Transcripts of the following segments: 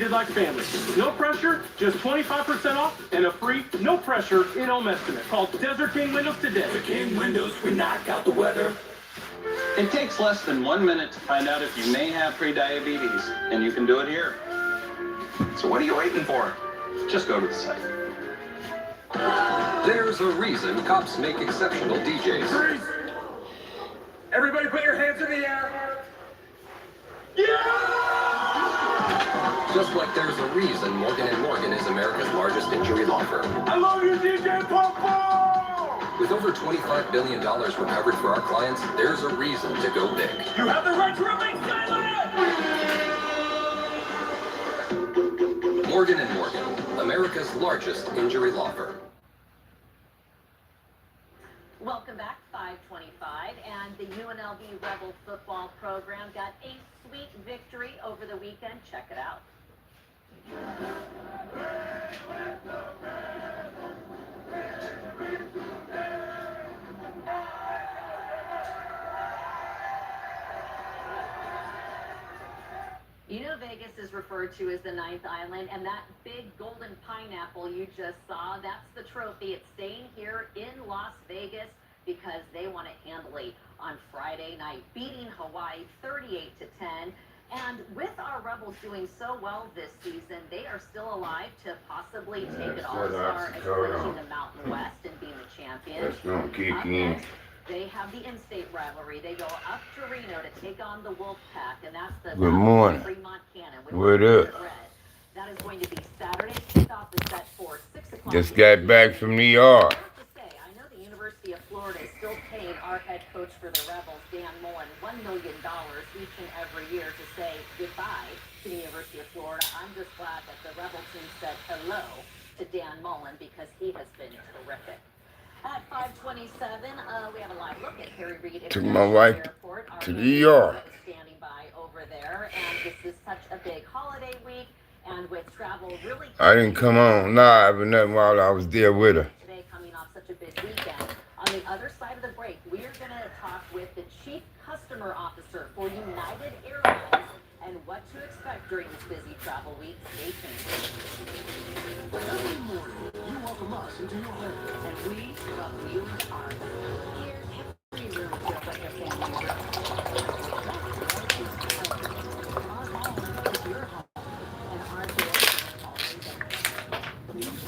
like family. No pressure, just 25% off and a free, no pressure in-home estimate. Call Desert King Windows today. Desert King Windows, we knock out the weather. It takes less than 1 minute to find out if you may have prediabetes, and you can do it here. So what are you waiting for? Just go to the site. There's a reason cops make exceptional DJs. Freeze! Everybody put your hands in the air. Yeah! Just like there's a reason Morgan & Morgan is America's largest injury law firm. I love you, DJ Popo! With over $25 billion recovered for our clients, there's a reason to go big. You have the right to remain silent! Morgan & Morgan, America's largest injury law firm. Welcome back, 525, and the UNLV Rebel football program got a sweet victory over the weekend. Check it out. You know, Vegas is referred to as the ninth island, and that big golden pineapple you just saw, that's the trophy. It's staying here in Las Vegas because they won it handily on Friday night, beating Hawaii 38-10. And with our Rebels doing so well this season, they are still alive to possibly take it all-star as reaching the Mountain West and being the champion. That's gonna kick in. They have the in-state rivalry. They go up to Reno to take on the Wolfpack, and that's the Good morning. Fremont Cannon. What up? That is going to be Saturday. Kickoff is set for 6 o'clock. Just got back from New York. I know the University of Florida is still paying our head coach for the Rebels, Dan Mullen, $1 million each and every year to say goodbye to the University of Florida. I'm just glad that the Rebel team said hello to Dan Mullen because he has been terrific. At 5:27, we have a live look at Harry Reid. Took my wife to New York. Standing by over there, and this is such a big holiday week, and with travel really. I didn't come on live or nothing while I was there with her. Today, coming off such a big weekend. On the other side of the break, we are going to talk with the Chief Customer Officer for United Airlines and what to expect during this busy travel week. Stay tuned. Every morning, you welcome us into your home. And we welcome you into ours. Here, every room feels like a family room. Our home is your home, and our doors are always open. News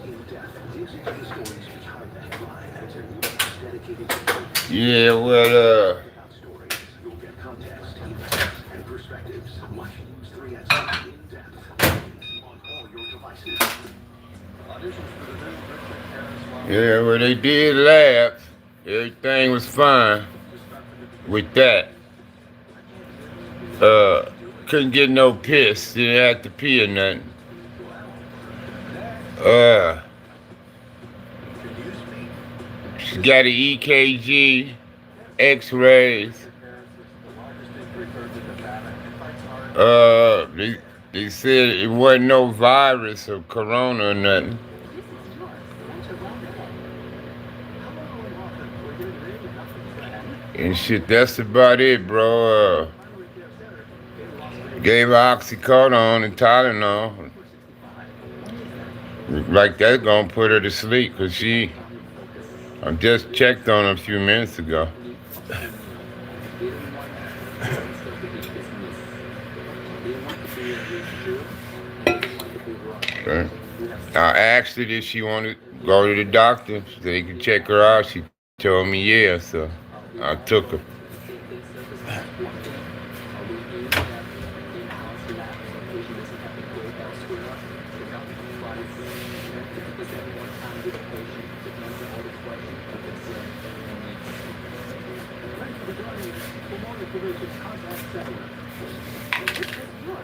in-depth, digital stories behind the headline. It's a news dedicated to Yeah, well, stories. You'll get context, events, and perspectives. Watch News 3 at 6 in-depth on all your devices. yeah, well, they did labs. Everything was fine with that. Couldn't get no piss. Didn't have to pee or nothing. She got an EKG, X-rays. They said it wasn't no virus or corona or nothing. And shit, that's about it, bro. Gave her oxycodone and Tylenol. Like that's gonna put her to sleep, cause I just checked on her a few minutes ago. Okay. I asked her if she wanted to go to the doctor so they could check her out. She told me yeah, so I took her.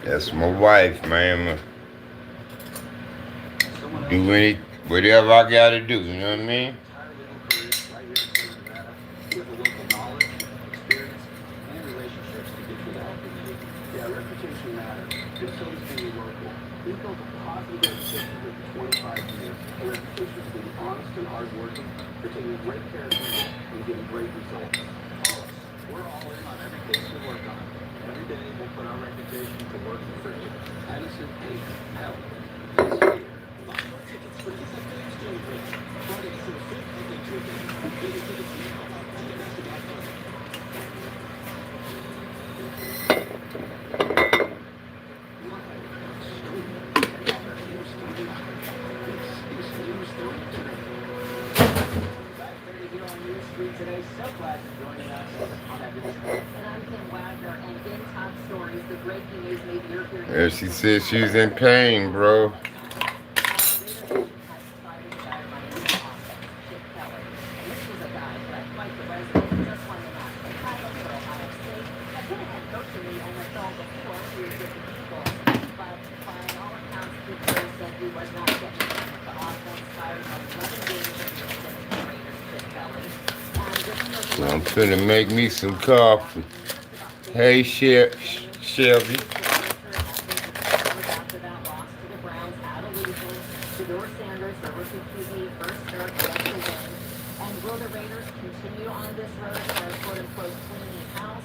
That's my wife, man. Do whatever I gotta do, you know what I mean? We're all in on every case we work on. Every day we'll put our reputation to work for you. Addison Page, help. It's here. Buy your tickets for this afternoon's game break. Friday, December 5th, at the Triple. Get your tickets now at Ticketmaster.com. Today, so glad you're joining us on that video. And I'm Kim Wagner, and in top stories, the breaking news maybe you're hearing. Yeah, she said she's in pain, bro. I'm finna make me some coffee. Hey, Shelby. And will the Raiders continue on this road for a quote-unquote cleaning house?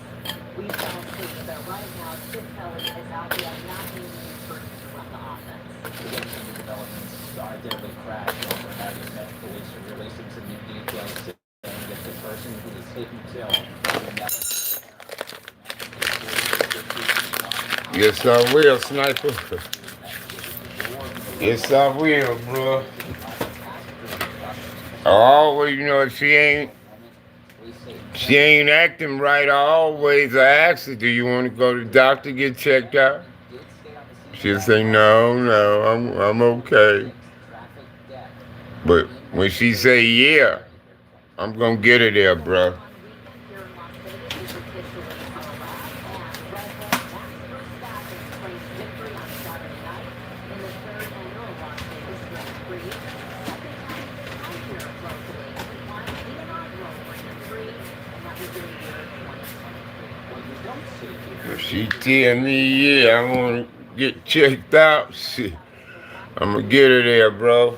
We shall see. But right now, Chip Kelly is out there not being used to run the offense. Again, some new developments. Our deadly crash over Harvey Met police are releasing some new details saying that the person who was hit and killed will never. Yes, I will, sniper. Yes, I will, bro. Always, you know, if she ain't acting right, I always ask her, do you want to go to the doctor, get checked out? She'll say, no, I'm okay. But when she say, yeah, I'm going to get her there, bro. If she tell me, yeah, I want to get checked out, shit, I'm going to get her there, bro.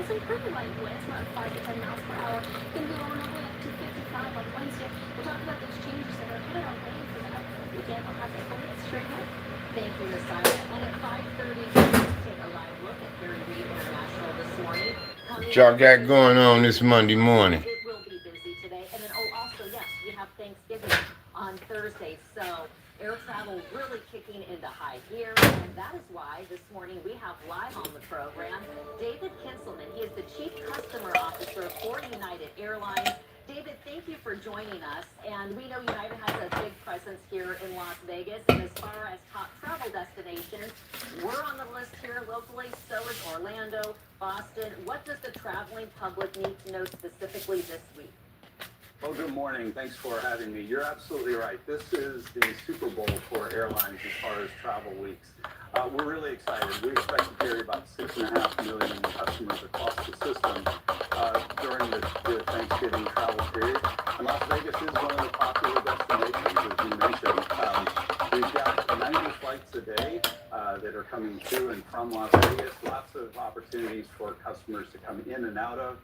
Some pretty light winds, around 5 to 10 miles per hour. Going to be blowing all the way up to 55 on Wednesday. We'll talk about those changes that are headed our way for the upcoming weekend. I'll have that for you straight ahead. Thank you, Messiah. And at 5:30, let's take a live look at Harry Reid International this morning. What y'all got going on this Monday morning? It will be busy today. And then, also, yes, we have Thanksgiving on Thursday. So air travel really kicking into high gear. And that is why this morning we have live on the program David Kinselman. He is the Chief Customer Officer for United Airlines. David, thank you for joining us. And we know United has a big presence here in Las Vegas. And as far as top travel destinations, we're on the list here locally. So is Orlando, Boston. What does the traveling public need to know specifically this week? Well, good morning. Thanks for having me. You're absolutely right. This is the Super Bowl for airlines as far as travel weeks. We're really excited. We expect to carry about 6.5 million customers across the system during the Thanksgiving travel period. And Las Vegas is one of the popular destinations, as you mentioned. We've got 90 flights a day that are coming to and from Las Vegas. Lots of opportunities for customers to come in and out of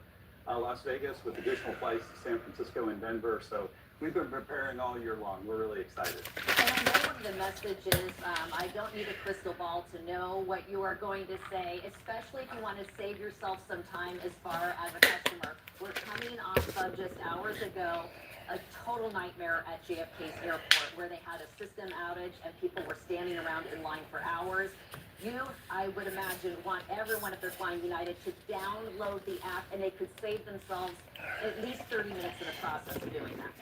Las Vegas with additional flights to San Francisco and Denver. So we've been preparing all year long. We're really excited. And I know one of the messages, I don't need a crystal ball to know what you are going to say, especially if you want to save yourself some time as far as a customer. We're coming off of just hours ago a total nightmare at JFK's airport where they had a system outage and people were standing around in line for hours. You, I would imagine, want everyone, if they're flying United, to download the app, and they could save themselves at least 30 minutes in the process of doing that.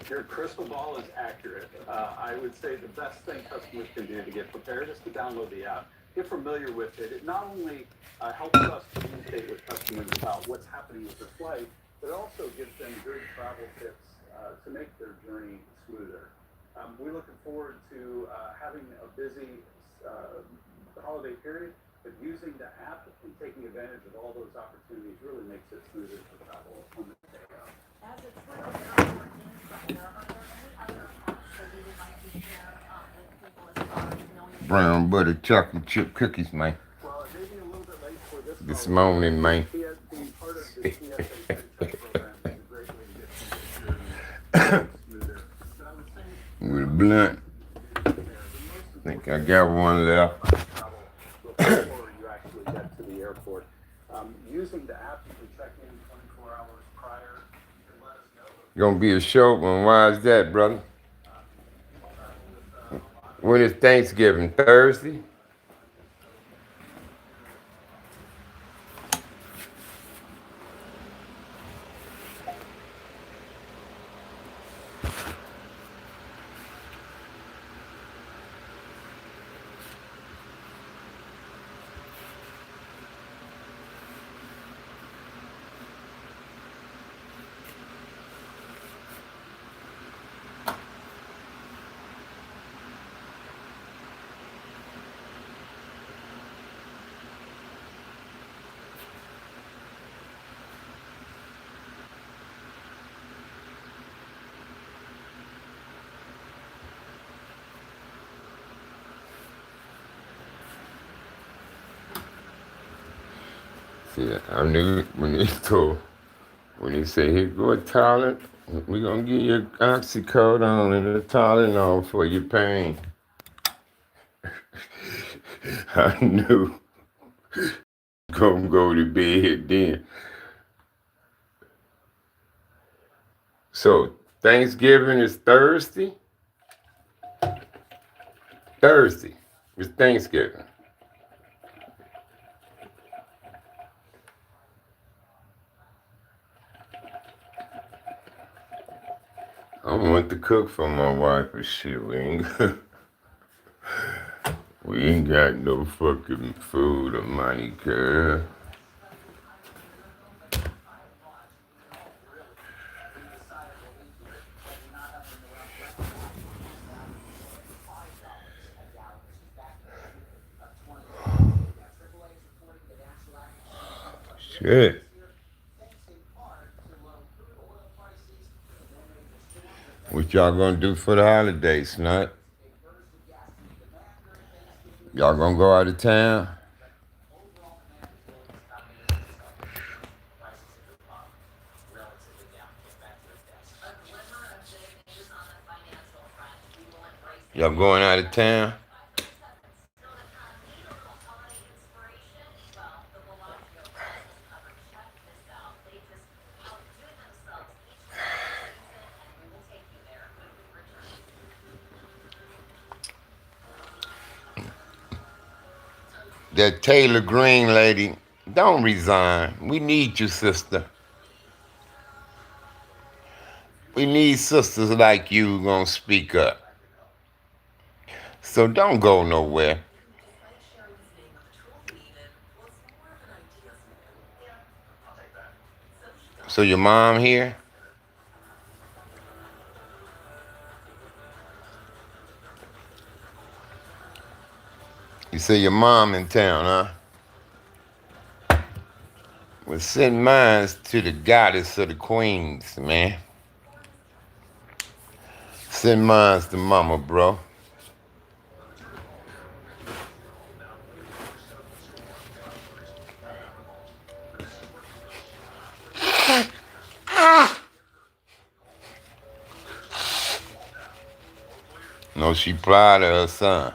Your crystal ball is accurate. I would say the best thing customers can do to get prepared is to download the app. Get familiar with it. It not only helps us communicate with customers about what's happening with their flight, but it also gives them good travel tips to make their journey smoother. We're looking forward to having a busy holiday period, but using the app and taking advantage of all those opportunities really makes it smoother for travel on the day of. As a Twitter network insider, are there any other apps that you would like to share with people as far as knowing? Brown butter chocolate chip cookies, man. Well, it may be a little bit late for This morning, man. Being part of the TSA Credit Program is a great way to get some experience smoother. But I would say With a blunt. I think I got one left. travel before you actually get to the airport. Using the app, you can check in 24 hours prior. You can let us know. Gonna be a short one. Why is that, brother? When is Thanksgiving? Thursday? See, I knew when he said, here go a Tylenol, we're gonna give you an oxycodone and a Tylenol for your pain. I knew gonna go to bed then. So Thanksgiving is Thursday? Thursday is Thanksgiving. I want to cook for my wife, but shit, we ain't got no fucking food or money, girl. Shit. What y'all gonna do for the holidays, Snot? Y'all gonna go out of town? Y'all going out of town? That Taylor Green lady, don't resign. We need you, sister. We need sisters like you gonna speak up. So don't go nowhere. So your mom here? You say your mom in town, huh? Well, send mine to the goddess of the queens, man. Send mine to mama, bro. No, she proud of her son.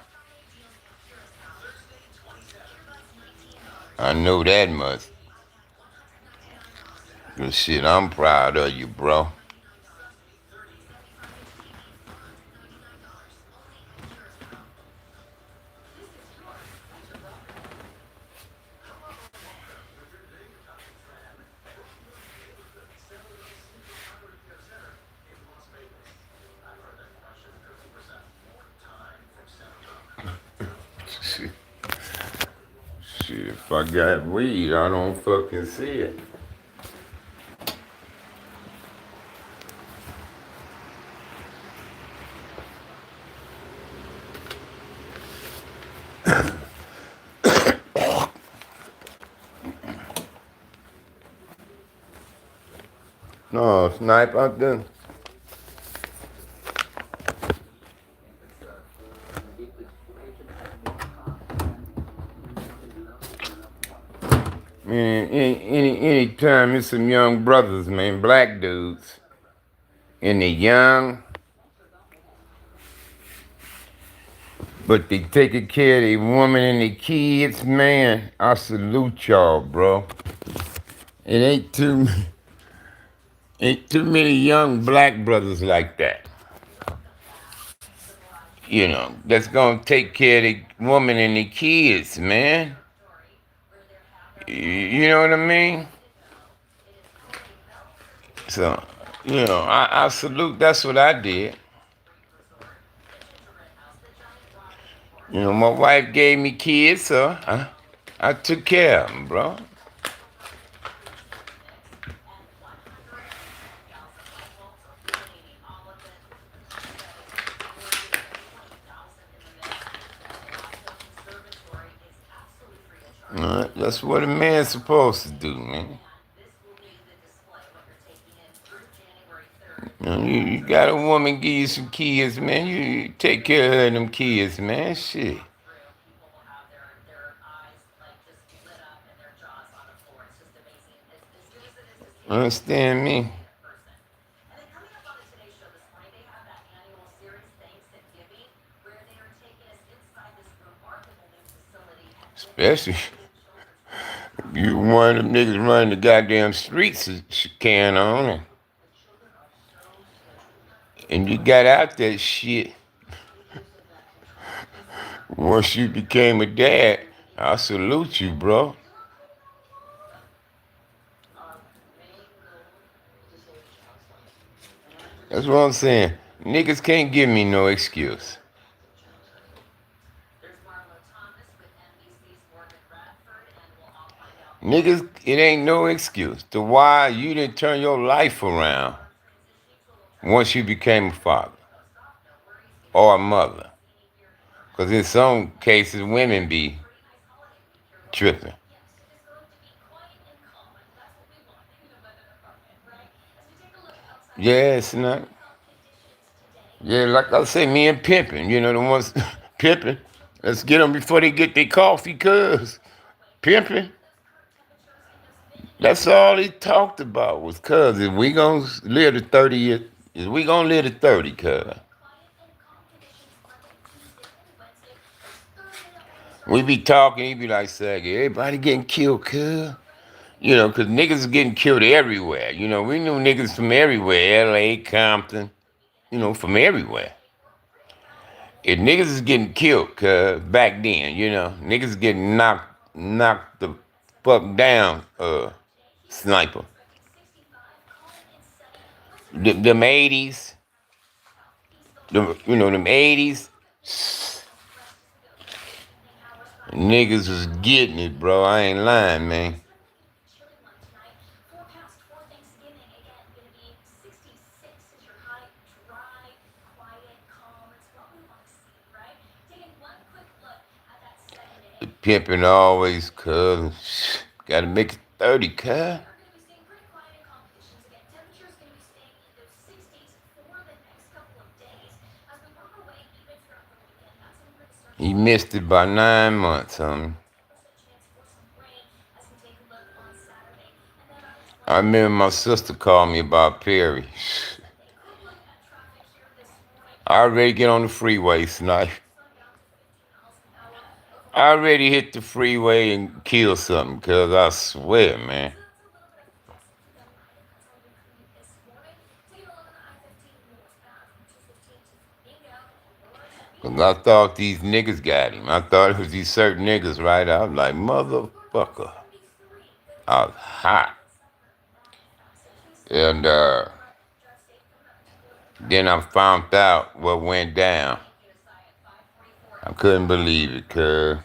I know that much. Good shit, I'm proud of you, bro. Shit, if I got weed, I don't fucking see it. No, snipe out there. Man, any time it's some young brothers, man, black dudes, and they young, but they taking care of their woman and their kids, man. I salute y'all, bro. It ain't too many young black brothers like that. You know, that's gonna take care of the woman and the kids, man. You know what I mean? So, you know, I salute. That's what I did. You know, my wife gave me kids, so I took care of them, bro. That's what a man's supposed to do, man. You got a woman give you some kids, man. You take care of them kids, man. Shit. Understand me? Especially you one of them niggas running the goddamn streets can on it. And you got out that shit. Once you became a dad, I salute you, bro. That's what I'm saying. Niggas can't give me no excuse. Niggas, it ain't no excuse to why you didn't turn your life around once you became a father or a mother. Because in some cases, women be tripping. Yeah, it's not. Yeah, like I say, me and pimping, you know, the ones pimping. Let's get them before they get their coffee, cuz. Pimping. That's all he talked about was, cuz, if we gonna live to 30 years, is we gonna live to 30, cuz. We be talking, he be like, Saggy, everybody getting killed, cuz. You know, cuz niggas is getting killed everywhere. You know, we knew niggas from everywhere, LA, Compton, you know, from everywhere. If niggas is getting killed, cuz, back then, you know, niggas getting knocked the fuck down, sniper. Them 80s, them 80s, niggas was getting it, bro. I ain't lying, man. The pimping always, cuz, gotta make it 30, cuz. He missed it by 9 months, homie. I remember my sister called me about Perry. I already get on the freeway, Snipe. I already hit the freeway and killed something, cuz I swear, man. Cause I thought these niggas got him. I thought it was these certain niggas, right? I was like, motherfucker. I was hot. And then I found out what went down. I couldn't believe it, cuz.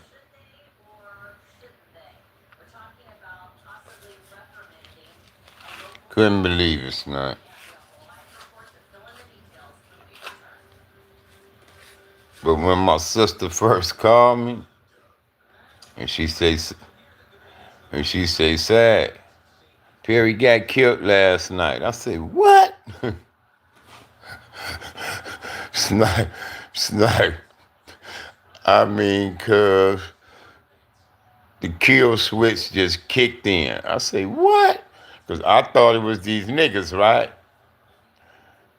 Couldn't believe it, Snipe. But when my sister first called me, and she say, Sad, Perry got killed last night. I said, what? Snipe, snipe. I mean, cuz the kill switch just kicked in. I say, what? Because I thought it was these niggas, right?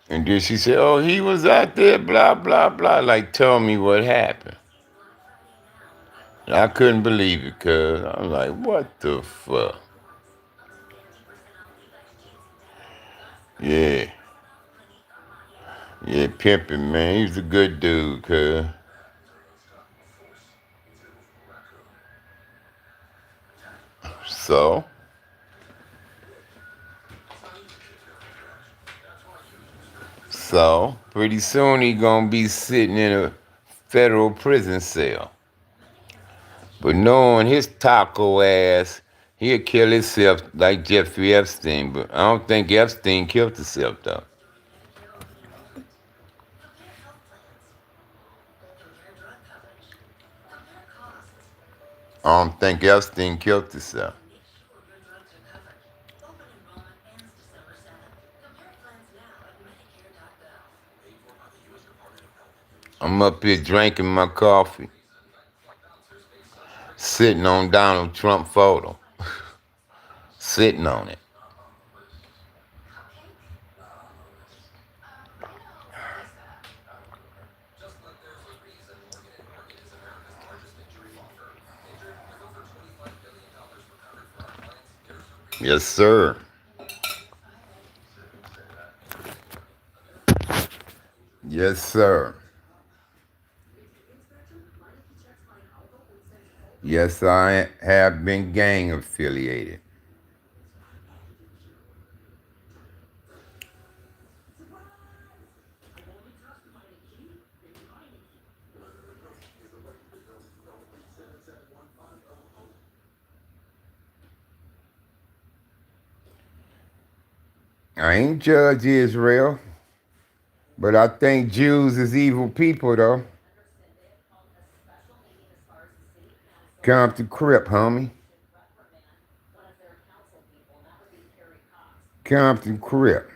And then she said, oh, he was out there, blah, blah, blah. Like, tell me what happened. And I couldn't believe it, cuz I'm like, what the fuck? Yeah. Yeah, pimping, man. He's a good dude, cuz. So, pretty soon he gonna be sitting in a federal prison cell. But knowing his taco ass, he'll kill himself like Jeffrey Epstein. But I don't think Epstein killed himself, though. I don't think Epstein killed himself. I'm up here drinking my coffee, sitting on Donald Trump photo, sitting on it. Yes, sir. Yes, sir. Yes, I have been gang affiliated. I ain't judge Israel, but I think Jews is evil people, though. Compton Crip, homie. Compton Crip.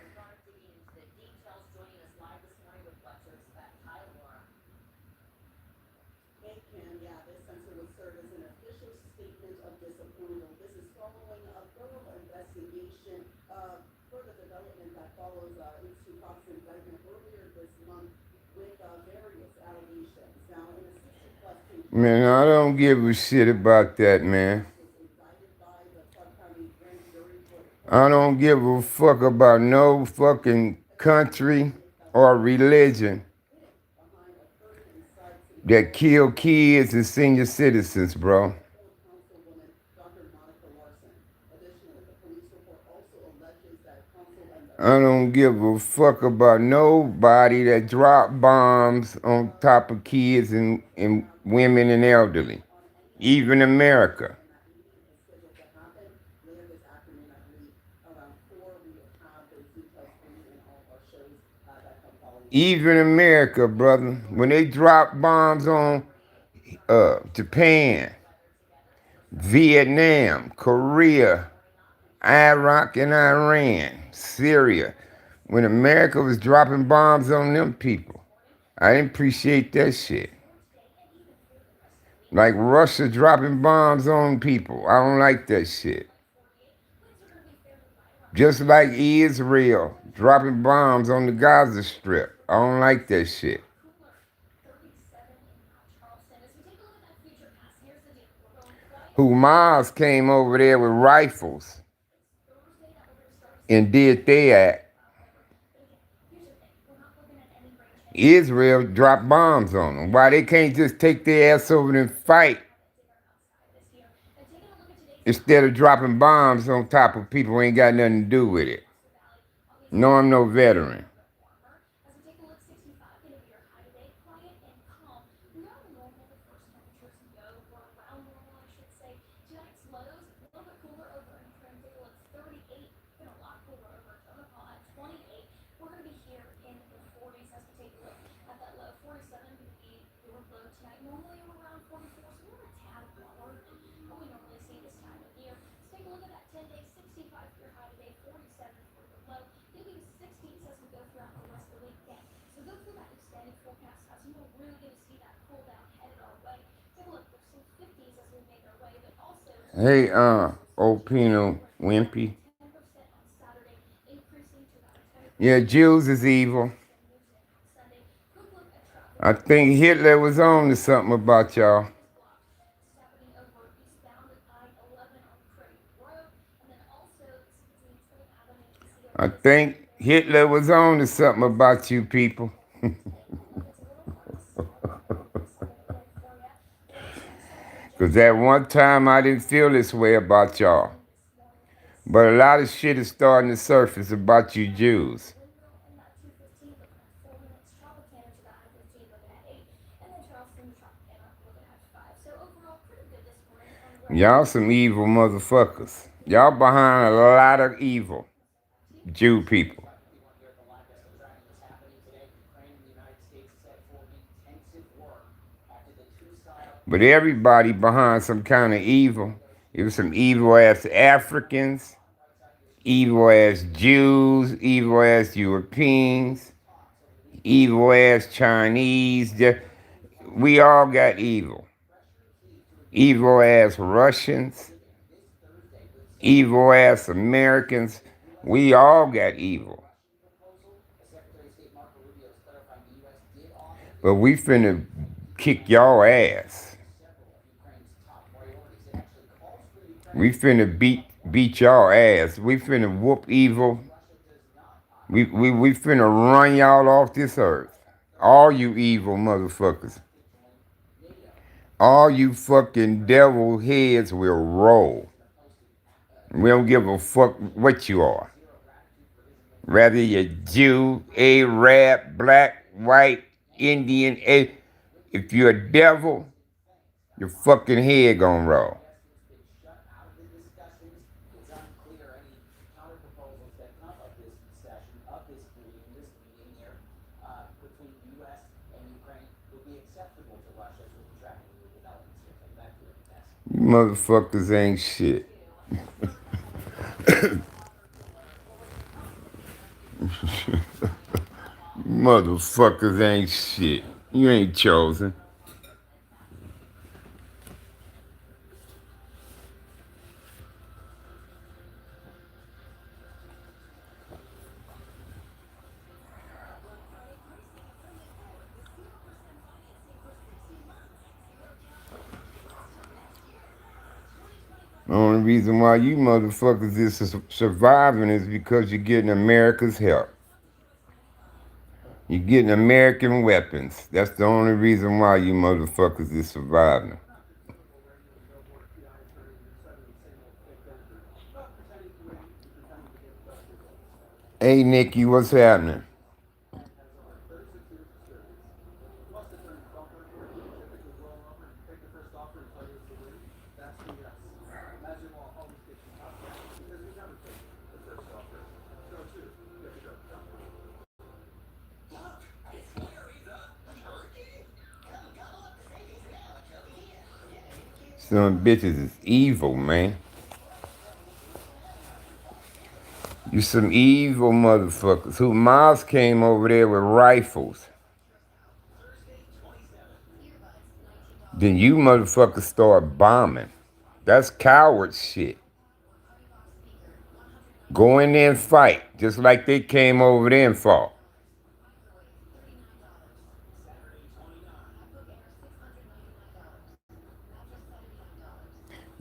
Man, I don't give a shit about that, man. I don't give a fuck about no fucking country or religion that kill kids and senior citizens, bro. I don't give a fuck about nobody that drop bombs on top of kids and women and elderly, even America. Even America, brother, when they drop bombs on Japan, Vietnam, Korea, Iraq and Iran, Syria, when America was dropping bombs on them people, I didn't appreciate that shit. Like Russia dropping bombs on people, I don't like that shit. Just like Israel dropping bombs on the Gaza Strip, I don't like that shit. Hamas came over there with rifles and did their act. Israel dropped bombs on them. Why they can't just take their ass over and fight instead of dropping bombs on top of people who ain't got nothing to do with it? No, I'm no veteran. Hey, Opino Wimpy. Yeah, Jews is evil. I think Hitler was on to something about y'all. I think Hitler was on to something about you people. Because at one time I didn't feel this way about y'all. But a lot of shit is starting to surface about you Jews. Y'all some evil motherfuckers. Y'all behind a lot of evil. Jew people. But everybody behind some kind of evil. It was some evil ass Africans, evil ass Jews, evil ass Europeans, evil ass Chinese. We all got evil. Evil ass Russians, evil ass Americans. We all got evil. But we finna kick y'all ass. We finna beat y'all ass. We finna whoop evil. We finna run y'all off this earth. All you evil motherfuckers. All you fucking devil heads will roll. We don't give a fuck what you are. Whether you're Jew, Arab, black, white, Indian, if you're a devil, your fucking head gonna roll. You motherfuckers ain't shit. Motherfuckers ain't shit. You ain't chosen. The only reason why you motherfuckers is surviving is because you're getting America's help. You're getting American weapons. That's the only reason why you motherfuckers is surviving. Hey, Nikki, what's happening? Some bitches is evil, man. You some evil motherfuckers. Who Miles came over there with rifles. Then you motherfuckers start bombing. That's coward shit. Go in there and fight, just like they came over there and fought.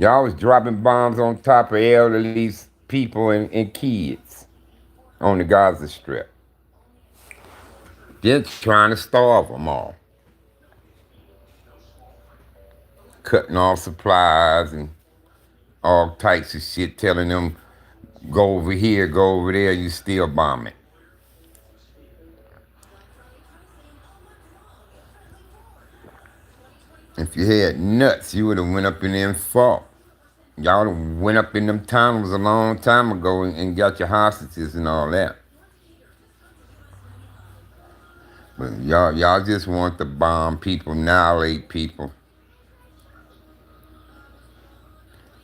Y'all was dropping bombs on top of elderly people and kids on the Gaza Strip. They're trying to starve them all. Cutting off supplies and all types of shit, telling them, go over here, go over there, you still bombing. If you had nuts, you would have went up in there and fought. Y'all went up in them tunnels a long time ago and got your hostages and all that. But y'all just want to bomb people, annihilate people.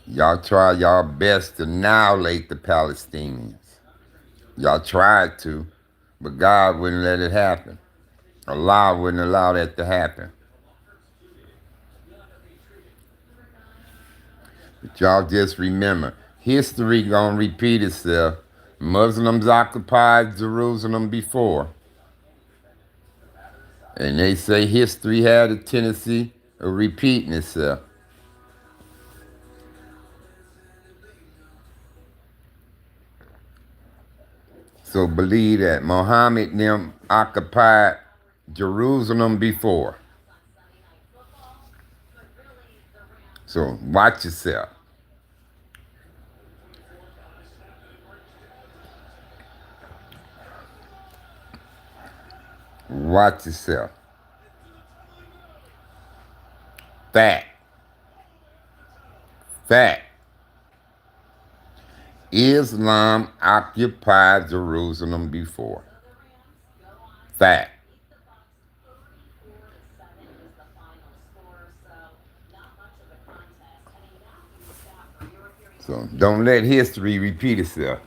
Y'all try y'all best to annihilate the Palestinians. Y'all tried to, but God wouldn't let it happen. Allah wouldn't allow that to happen. But y'all just remember, history gonna repeat itself. Muslims occupied Jerusalem before. And they say history had a tendency of repeating itself. So believe that Muhammad and them occupied Jerusalem before. So watch yourself. Watch yourself. Fact. Fact. Islam occupied Jerusalem before. Fact. So don't let history repeat itself.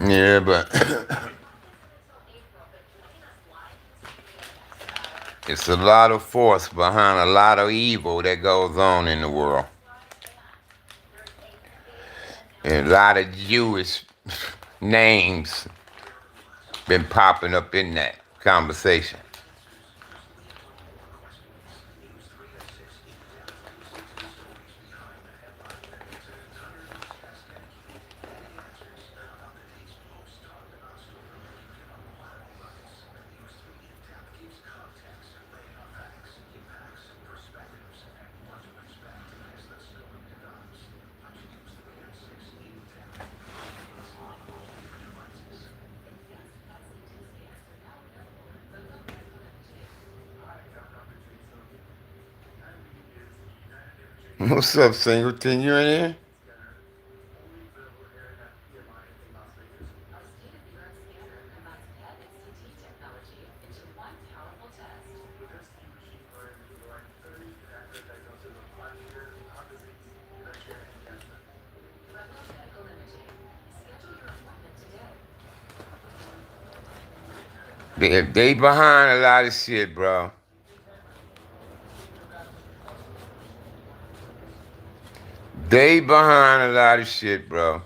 Yeah, but it's a lot of force behind a lot of evil that goes on in the world. And a lot of Jewish names been popping up in that conversation. What's up, Singleton? You in here? They behind a lot of shit, bro. They behind a lot of shit, bro.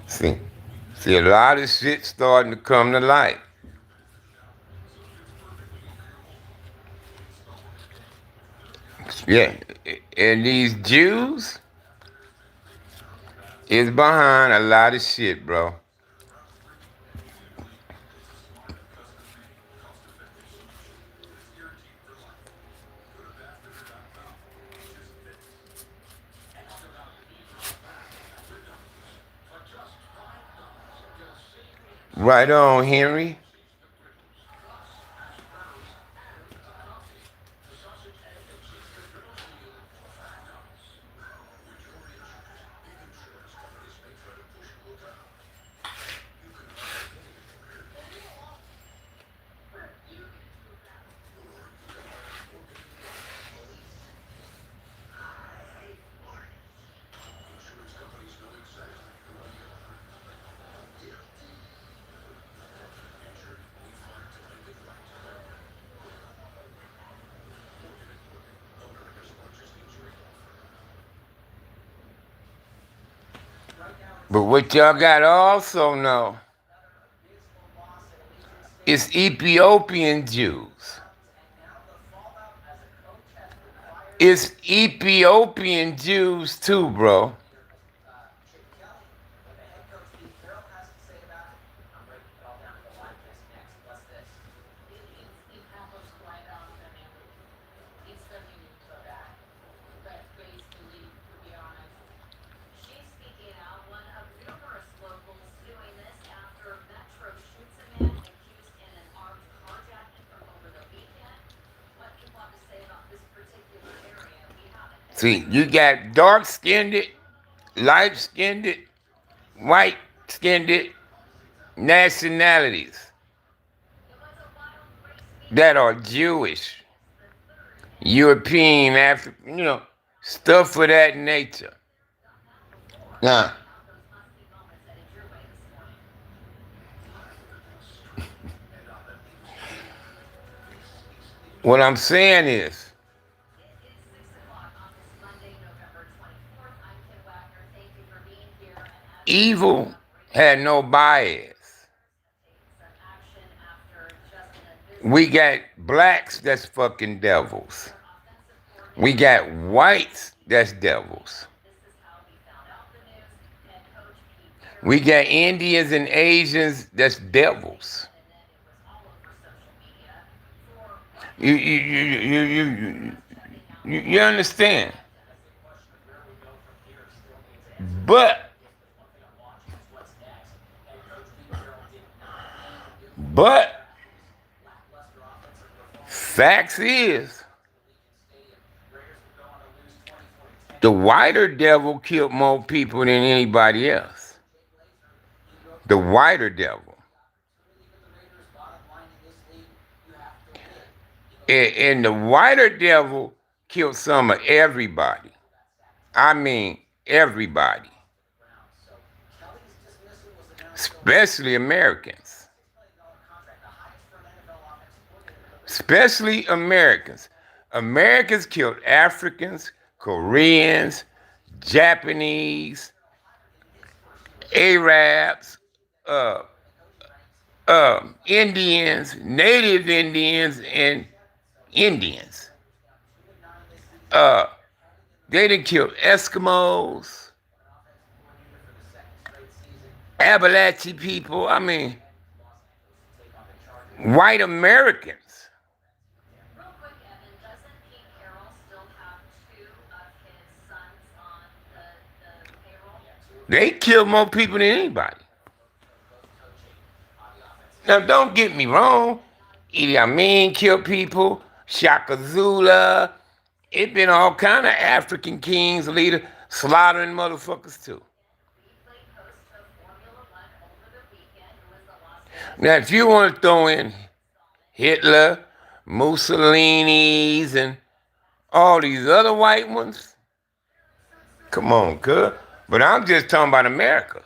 See, a lot of shit starting to come to light. Yeah, and these Jews is behind a lot of shit, bro. Right on, Henry. But what y'all got to also know is Ethiopian Jews. It's Ethiopian Jews too, bro. See, you got dark-skinned, light-skinned, white-skinned nationalities that are Jewish, European, African, stuff of that nature. Now, what I'm saying is, evil had no bias. We got blacks that's fucking devils. We got whites that's devils. We got Indians and Asians that's devils. You understand? But facts is, the whiter devil killed more people than anybody else. The whiter devil. And the whiter devil killed some of everybody. I mean, everybody. Especially Americans. Especially Americans. Americans killed Africans, Koreans, Japanese, Arabs, Indians, Native Indians, and Indians. They done killed Eskimos, Appalachian people. I mean, white Americans. Real quick, Evan, doesn't Pete Carroll still have 2 of his sons on the payroll? They killed more people than anybody. Now, don't get me wrong. Idi Amin killed people. Shaka Zulu. It been all kind of African kings, leaders, slaughtering motherfuckers too. Now, if you want to throw in Hitler, Mussolini's, and all these other white ones, come on, cuz. But I'm just talking about America.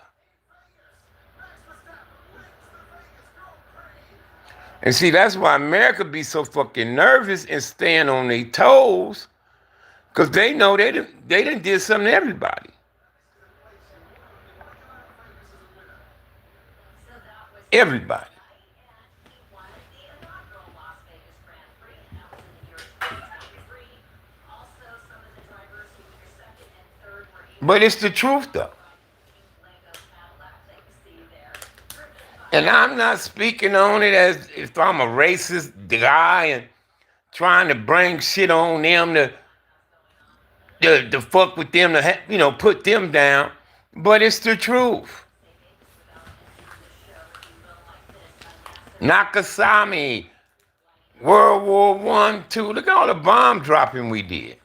And see, that's why America be so fucking nervous and staying on their toes, because they know they done did something to everybody. Everybody. But it's the truth, though. And I'm not speaking on it as if I'm a racist guy and trying to bring shit on them to fuck with them, to put them down. But it's the truth. Nagasaki, World War I, II. Look at all the bomb dropping we did.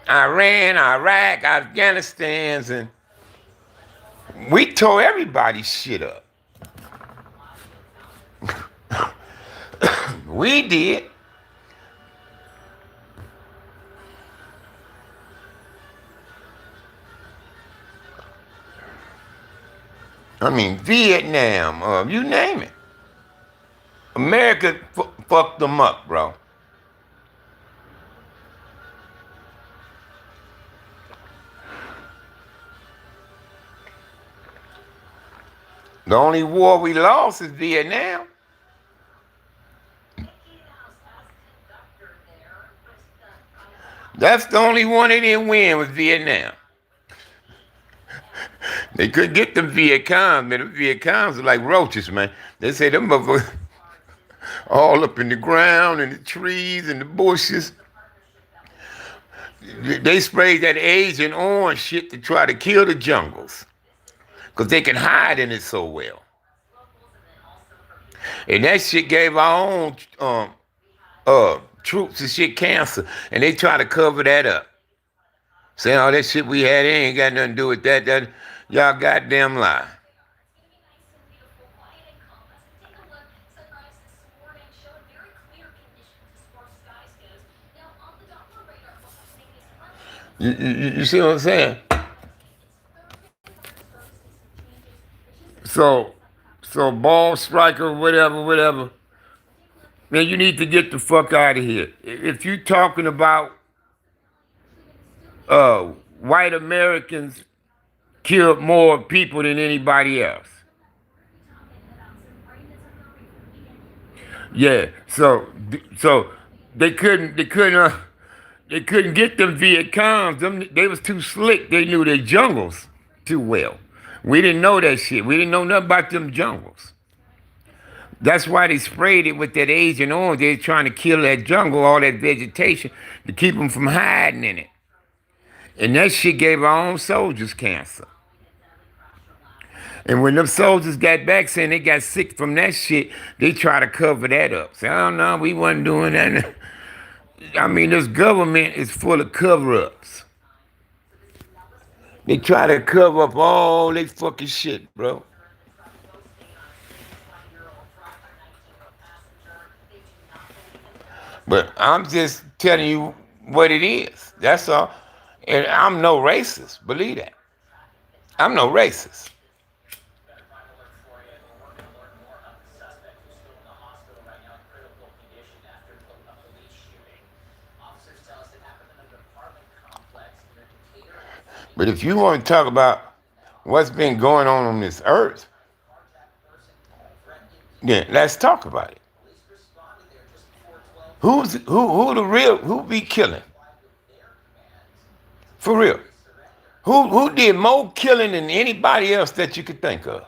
Iran, Iraq, Afghanistan, and we tore everybody's shit up. We did. I mean, Vietnam, you name it. America fucked them up, bro. The only war we lost is Vietnam. That's the only one they didn't win was Vietnam. They couldn't get them Viet Congs, man. The Viet Congs are like roaches, man. They say them motherfuckers all up in the ground, in the trees, in the bushes. They sprayed that Agent Orange shit to try to kill the jungles, because they can hide in it so well. And that shit gave our own troops and shit cancer, and they try to cover that up. Saying all that shit we had ain't got nothing to do with that. That y'all goddamn lie. You see what I'm saying? So ball striker, whatever. Man, you need to get the fuck out of here. If you talking about white Americans killed more people than anybody else. Yeah, so they couldn't get them Viet Congs. They was too slick. They knew their jungles too well. We didn't know that shit. We didn't know nothing about them jungles. That's why they sprayed it with that Agent Orange. They're trying to kill that jungle, all that vegetation, to keep them from hiding in it. And that shit gave our own soldiers cancer. And when them soldiers got back saying they got sick from that shit, they try to cover that up. Say, oh no, we wasn't doing that. I mean, this government is full of cover-ups. They try to cover up all they fucking shit, bro. But I'm just telling you what it is. That's all. And I'm no racist. Believe that. I'm no racist. But if you want to talk about what's been going on this earth, then let's talk about it. Who be killing? For real. Who did more killing than anybody else that you could think of?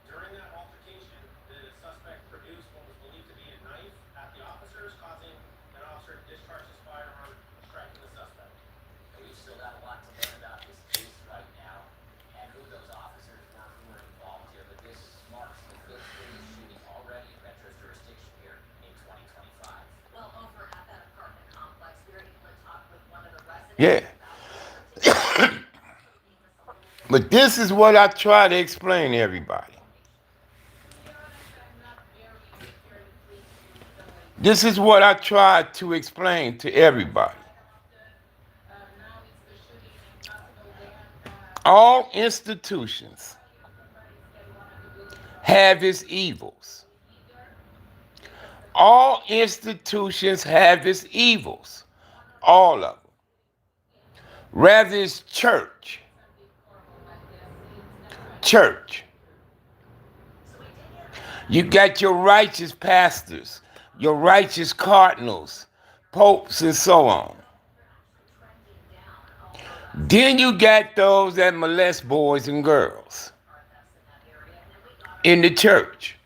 During that altercation, the suspect produced what was believed to be a knife at the officers, causing an officer to discharge his firearm, striking the suspect. We've still got a lot to learn about this case right now and who those officers were who were involved here. But this marks the fifth police shooting already in Metro's jurisdiction here in 2025. Well, over at that apartment complex, we were able to talk with one of the residents. Yeah. But this is what I try to explain to everybody. This is what I try to explain to everybody. All institutions have its evils. All institutions have its evils. All of them. Rather it's church. You got your righteous pastors, your righteous cardinals, popes, and so on. Then you got those that molest boys and girls in the church.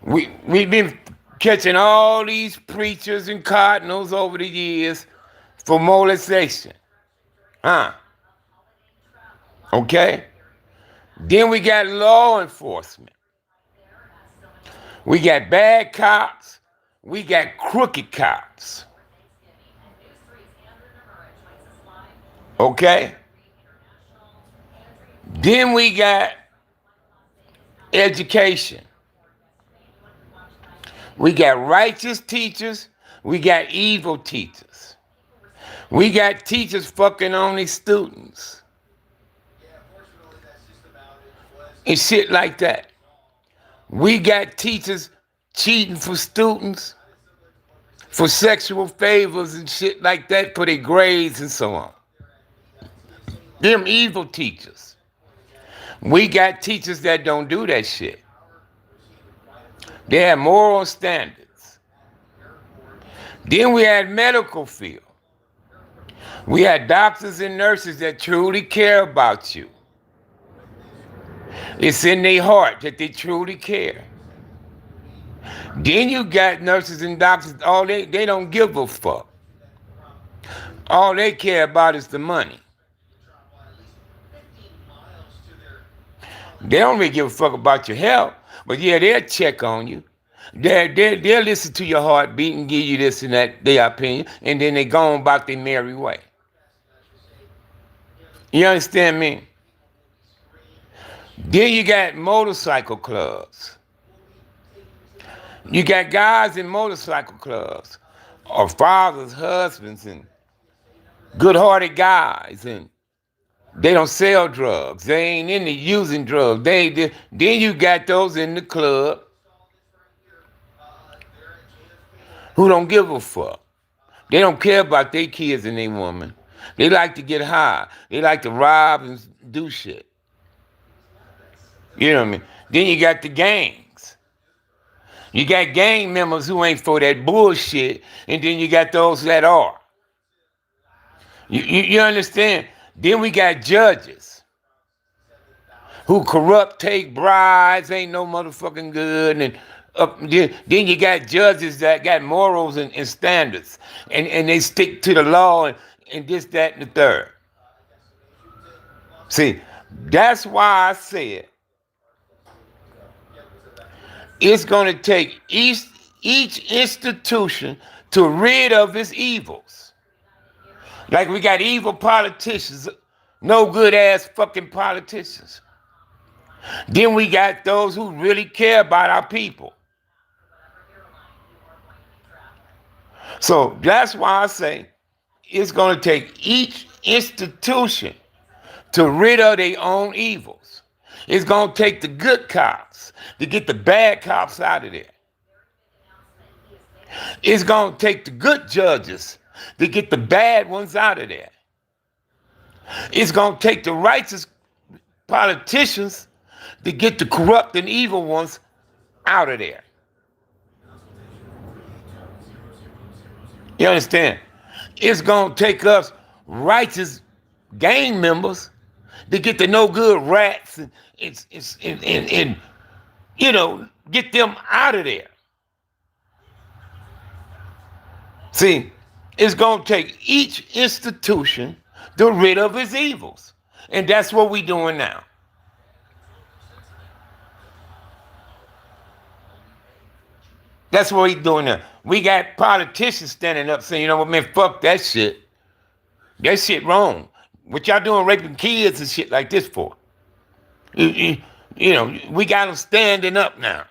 We've been catching all these preachers and cardinals over the years for molestation. Okay? Then we got law enforcement. We got bad cops. We got crooked cops. Okay? Then we got education. We got righteous teachers. We got evil teachers. We got teachers fucking on these students. And shit like that. We got teachers cheating for students for sexual favors and shit like that for their grades and so on. Them evil teachers. We got teachers that don't do that shit. They have moral standards. Then we had medical field. We had doctors and nurses that truly care about you. It's in their heart that they truly care. Then you got nurses and doctors, they don't give a fuck. All they care about is the money. They don't really give a fuck about your health. But yeah, they'll check on you. They'll listen to your heartbeat and give you this and that, their opinion, and then they go on about their merry way. You understand me? Then you got motorcycle clubs. You got guys in motorcycle clubs, or fathers, husbands, and good-hearted guys, and they don't sell drugs. They ain't into using drugs. Then you got those in the club who don't give a fuck. They don't care about their kids and their woman. They like to get high. They like to rob and do shit. You know what I mean? Then you got the gangs. You got gang members who ain't for that bullshit, and then you got those that are. You understand? Then we got judges who corrupt, take bribes, ain't no motherfucking good, and then you got judges that got morals and standards, and they stick to the law and this, that, and the third. See, that's why I said it's going to take each institution to rid of its evils. Like we got evil politicians, no good ass fucking politicians. Then we got those who really care about our people. So that's why I say it's going to take each institution to rid of their own evils. It's going to take the good cops to get the bad cops out of there. It's going to take the good judges to get the bad ones out of there. It's going to take the righteous politicians to get the corrupt and evil ones out of there. You understand? It's going to take us righteous gang members to get the no good rats and you know, get them out of there. See, it's going to take each institution to rid of its evils. And that's what we're doing now. That's what we're doing now. We got politicians standing up saying, you know what, man, fuck that shit. That shit wrong. What y'all doing raping kids and shit like this for? You know, we got them standing up now.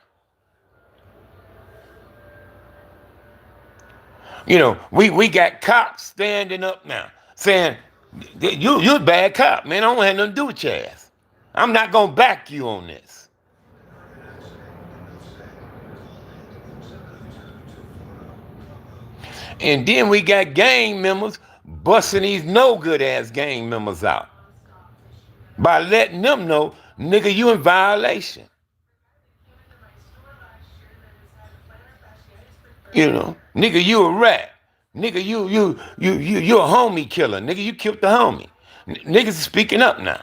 You know, we got cops standing up now saying, you're a bad cop, man. I don't have nothing to do with your ass. I'm not going to back you on this. And then we got gang members busting these no good ass gang members out by letting them know, nigga, you in violation. You know, nigga, you a rat. Nigga, you a homie killer. Nigga, you killed the homie. Niggas is speaking up now.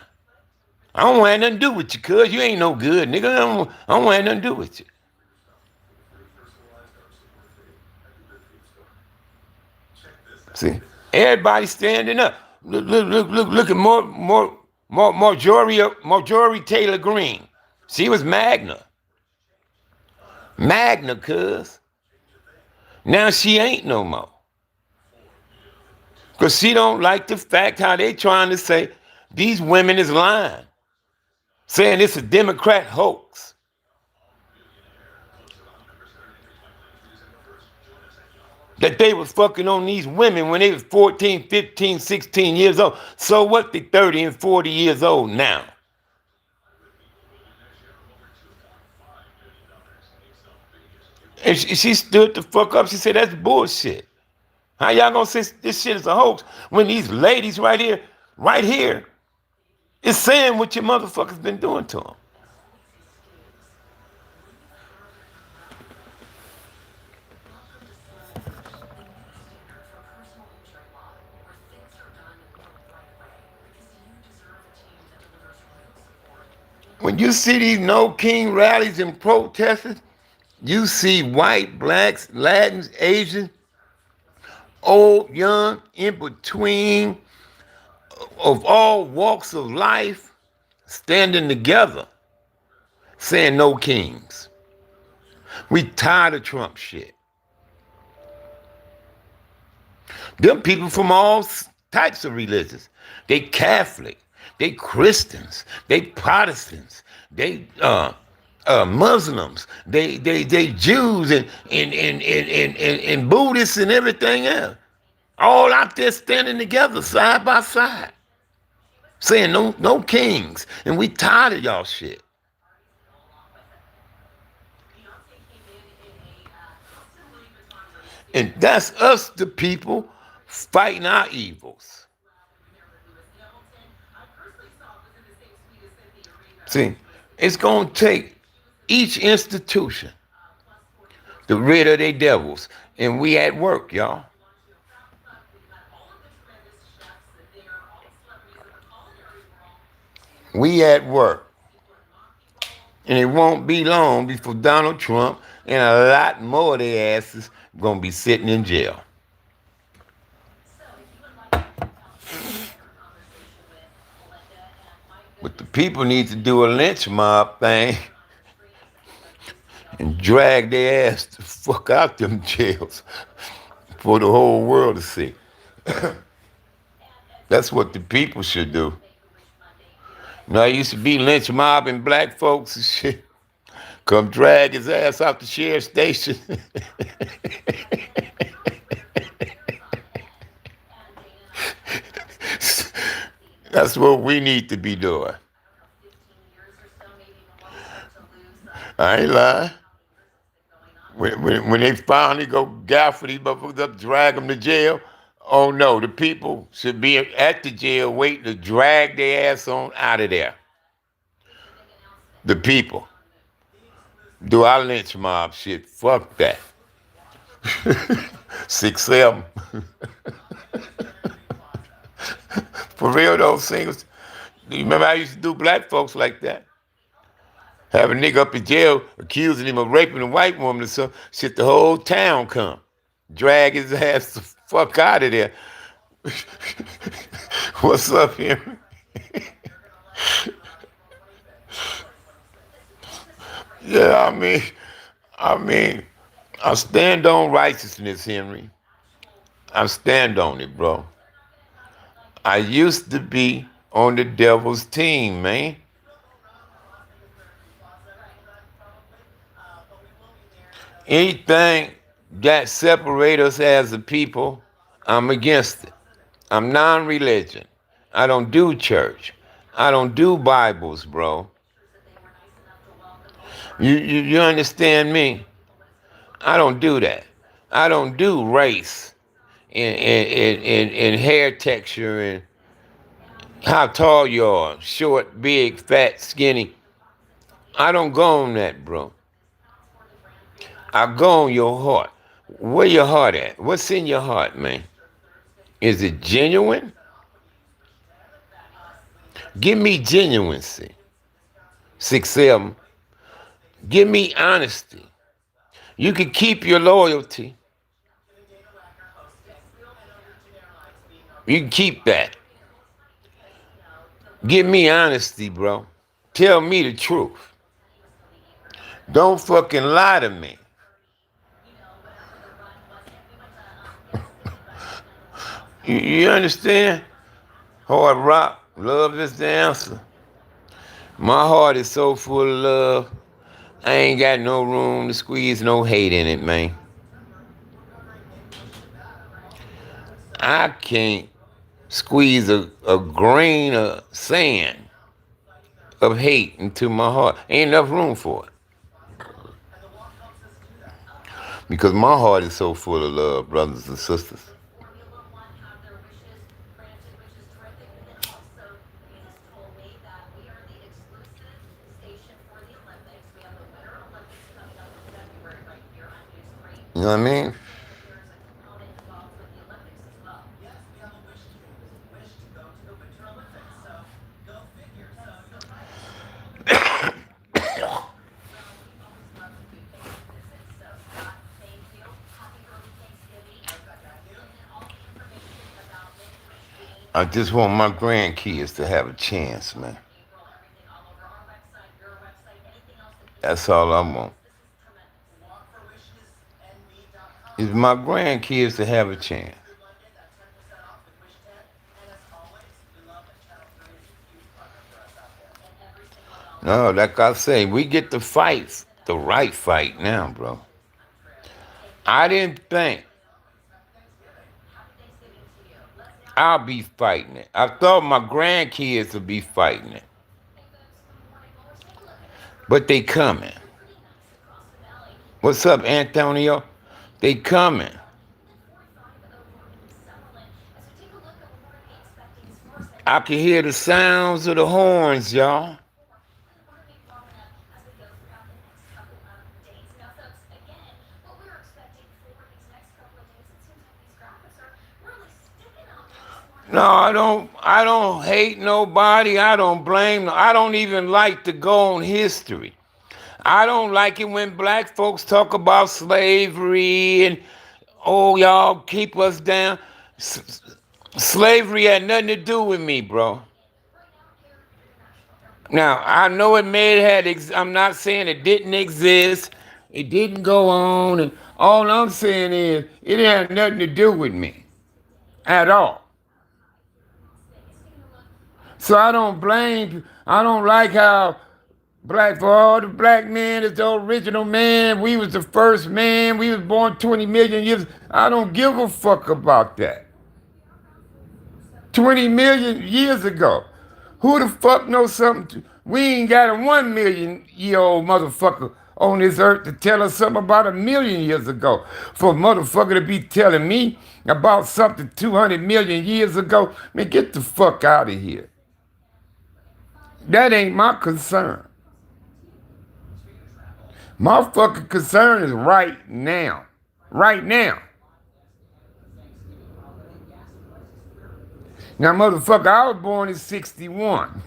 I don't want nothing to do with you, cuz you ain't no good, nigga. I don't want nothing to do with you. See, everybody standing up. Look at Marjorie Taylor Greene. She was Magna, cuz. Now she ain't no more. Because she don't like the fact how they trying to say these women is lying. Saying it's a Democrat hoax. That they was fucking on these women when they was 14, 15, 16 years old. So what, they 30 and 40 years old now? And she stood the fuck up. She said, that's bullshit. How y'all gonna say this shit is a hoax when these ladies right here, is saying what your motherfuckers been doing to them? When you see these no king rallies and protests, you see white, blacks, Latins, Asians, old, young, in between, of all walks of life, standing together saying no kings. We tired of Trump shit. Them people from all types of religions. They Catholic, they Christians, they Protestants, they Muslims, they Jews and Buddhists and everything else. All out there standing together side by side. Saying no kings. And we tired of y'all shit. And that's us, the people, fighting our evils. See, it's going to take each institution to rid of their devils. And we at work, y'all. We at work. And it won't be long before Donald Trump and a lot more of their asses going to be sitting in jail. But the people need to do a lynch mob thing and drag their ass the fuck out them jails for the whole world to see. That's what the people should do. Now, I used to be lynch mobbing black folks and shit. Come drag his ass out the sheriff's station. That's what we need to be doing. I ain't lying. When they finally go gaff these motherfuckers up, drag them to jail, oh no, the people should be at the jail waiting to drag their ass on out of there. The people. Do our lynch mob shit. Fuck that. 6-7. For real, those singles. You remember I used to do black folks like that? Have a nigga up in jail accusing him of raping a white woman or something. Shit, the whole town come. Drag his ass the fuck out of there. What's up, Henry? Yeah, I mean, I stand on righteousness, Henry. I stand on it, bro. I used to be on the devil's team, man. Anything that separates us as a people, I'm against it. I'm non-religion. I don't do church. I don't do Bibles, bro. You understand me? I don't do that. I don't do race and hair texture and how tall you are, short, big, fat, skinny. I don't go on that, bro. I go on your heart. Where your heart at? What's in your heart, man? Is it genuine? Give me genuineness. 6-7. Give me honesty. You can keep your loyalty. You can keep that. Give me honesty, bro. Tell me the truth. Don't fucking lie to me. You understand? Hard rock, love is the answer. My heart is so full of love, I ain't got no room to squeeze no hate in it, man. I can't squeeze a grain of sand of hate into my heart. Ain't enough room for it. Because my heart is so full of love, brothers and sisters. You know what I mean? I just want my grandkids to have a chance, man. That's all I want. Is my grandkids to have a chance. No, like I say, we get the fights, the right fight now, bro. I didn't think I'll be fighting it. I thought my grandkids would be fighting it. But they coming. What's up, Antonio? They coming. I can hear the sounds of the horns, y'all. No, I don't hate nobody. I don't blame. I don't even like to go on history. I don't like it when black folks talk about slavery and, oh, y'all keep us down. Slavery had nothing to do with me, bro. Now, I know it may have I'm not saying it didn't exist. It didn't go on. And all I'm saying is it had nothing to do with me at all. So I don't blame. I don't like how for all the black men is the original man. We was the first man. We was born 20 million years. I don't give a fuck about that. 20 million years ago. Who the fuck knows something? We ain't got a 1 million-year-old motherfucker on this earth to tell us something about 1 million years ago. For a motherfucker to be telling me about something 200 million years ago, man, get the fuck out of here. That ain't my concern. My fucking concern is right now. Right now. Now, motherfucker, I was born in 61.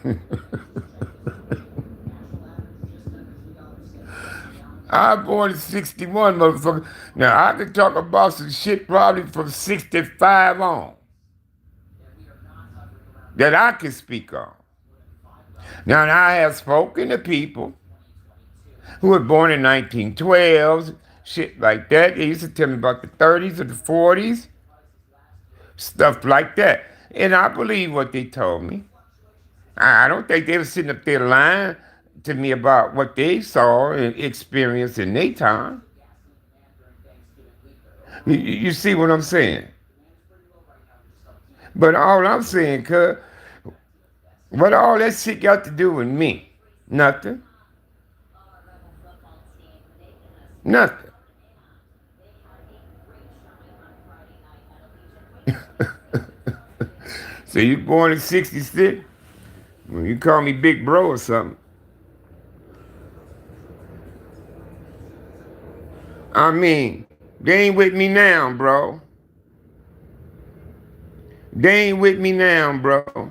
I was born in 61, motherfucker. Now, I can talk about some shit probably from 65 on that I can speak on. Now, I have spoken to people who were born in 1912s, shit like that. They used to tell me about the 30s or the 40s, stuff like that. And I believe what they told me. I don't think they were sitting up there lying to me about what they saw and experienced in their time. You see what I'm saying? But all I'm saying, cuz, what all that shit got to do with me? Nothing. Nothing. So you born in 66? Well, you call me big bro or something. I mean, they ain't with me now, bro. They ain't with me now, bro.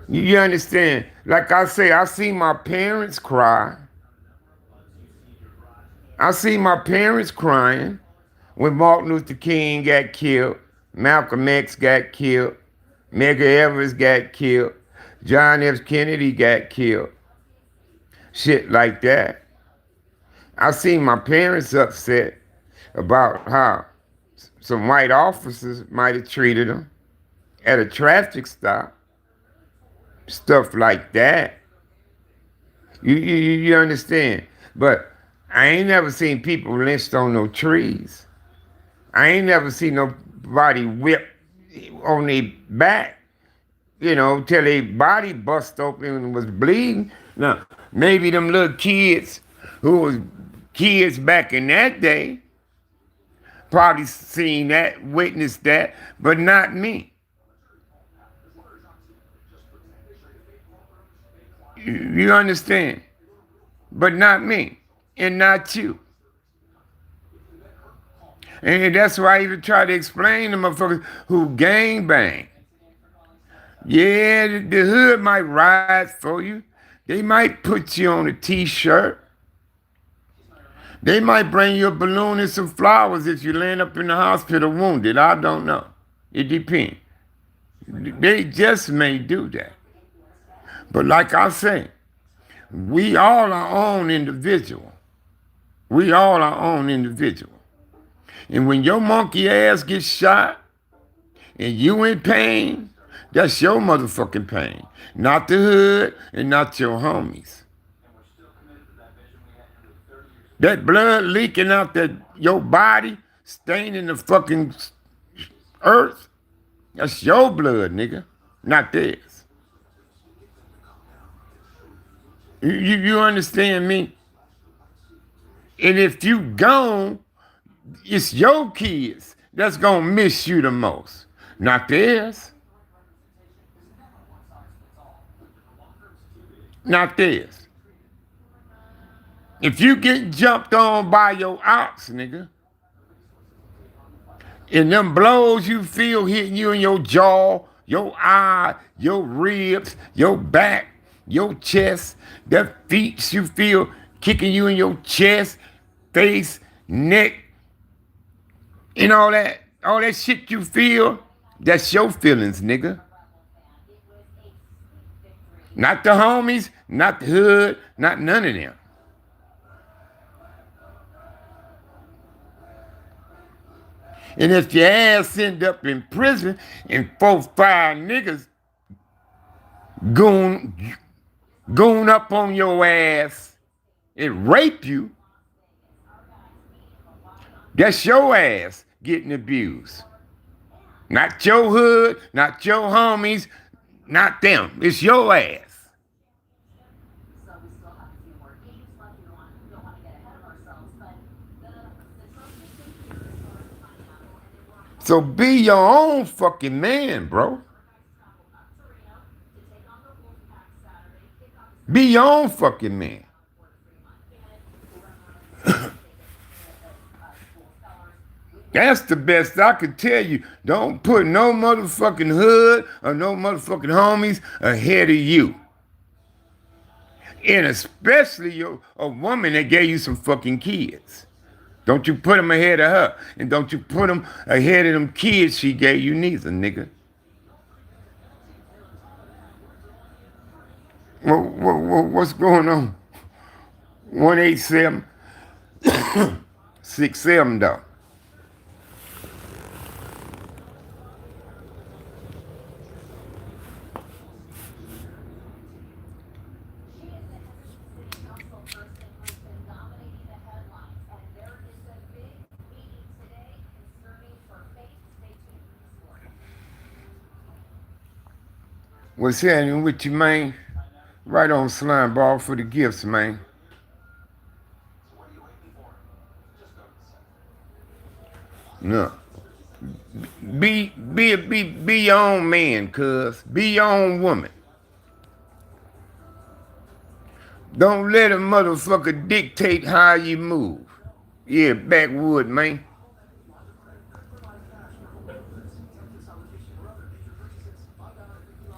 You understand? Like I say, I see my parents cry. I see my parents crying when Martin Luther King got killed, Malcolm X got killed, Medgar Evers got killed, John F. Kennedy got killed. Shit like that. I seen my parents upset about how some white officers might have treated them at a traffic stop. Stuff like that. You understand? But I ain't never seen people lynched on no trees. I ain't never seen nobody whipped on their back, till their body bust open and was bleeding. Now, maybe them little kids who was kids back in that day probably seen that, witnessed that, but not me. You understand? But not me, and not you. And that's why I even try to explain to motherfuckers who gangbang. Yeah, the hood might ride for you. They might put you on a t-shirt. They might bring you a balloon and some flowers if you land up in the hospital wounded. I don't know. It depends. They just may do that. But like I say, We all our own individual. We all our own individual. And when your monkey ass gets shot and you in pain, that's your motherfucking pain. Not the hood and not your homies. That blood leaking out your body, staining the fucking earth, that's your blood, nigga, not theirs. You understand me? And if you gone, it's your kids that's gonna miss you the most, not theirs. Not theirs. If you get jumped on by your ops, nigga, and them blows you feel hitting you in your jaw, your eye, your ribs, your back, your chest, the feet you feel kicking you in your chest, face, neck, and all that shit you feel, that's your feelings, nigga. Not the homies, not the hood, not none of them. And if your ass end up in prison and 4, 5 niggas goon up on your ass and rape you, that's your ass getting abused. Not your hood, not your homies, not them. It's your ass. So we still have a few more games left. We don't want to get ahead of ourselves, but the trophy here is for the pineapple, and So be your own fucking man, bro. Be your own fucking man. That's the best I could tell you. Don't put no motherfucking hood or no motherfucking homies ahead of you. And especially a woman that gave you some fucking kids. Don't you put them ahead of her. And don't you put them ahead of them kids she gave you neither, nigga. What's going on? 187 67 though. What's happening with you, man? Right on, slime ball, for the gifts, man. No. Be your own man, cuz. Be your own woman. Don't let a motherfucker dictate how you move. Yeah, backwood, man.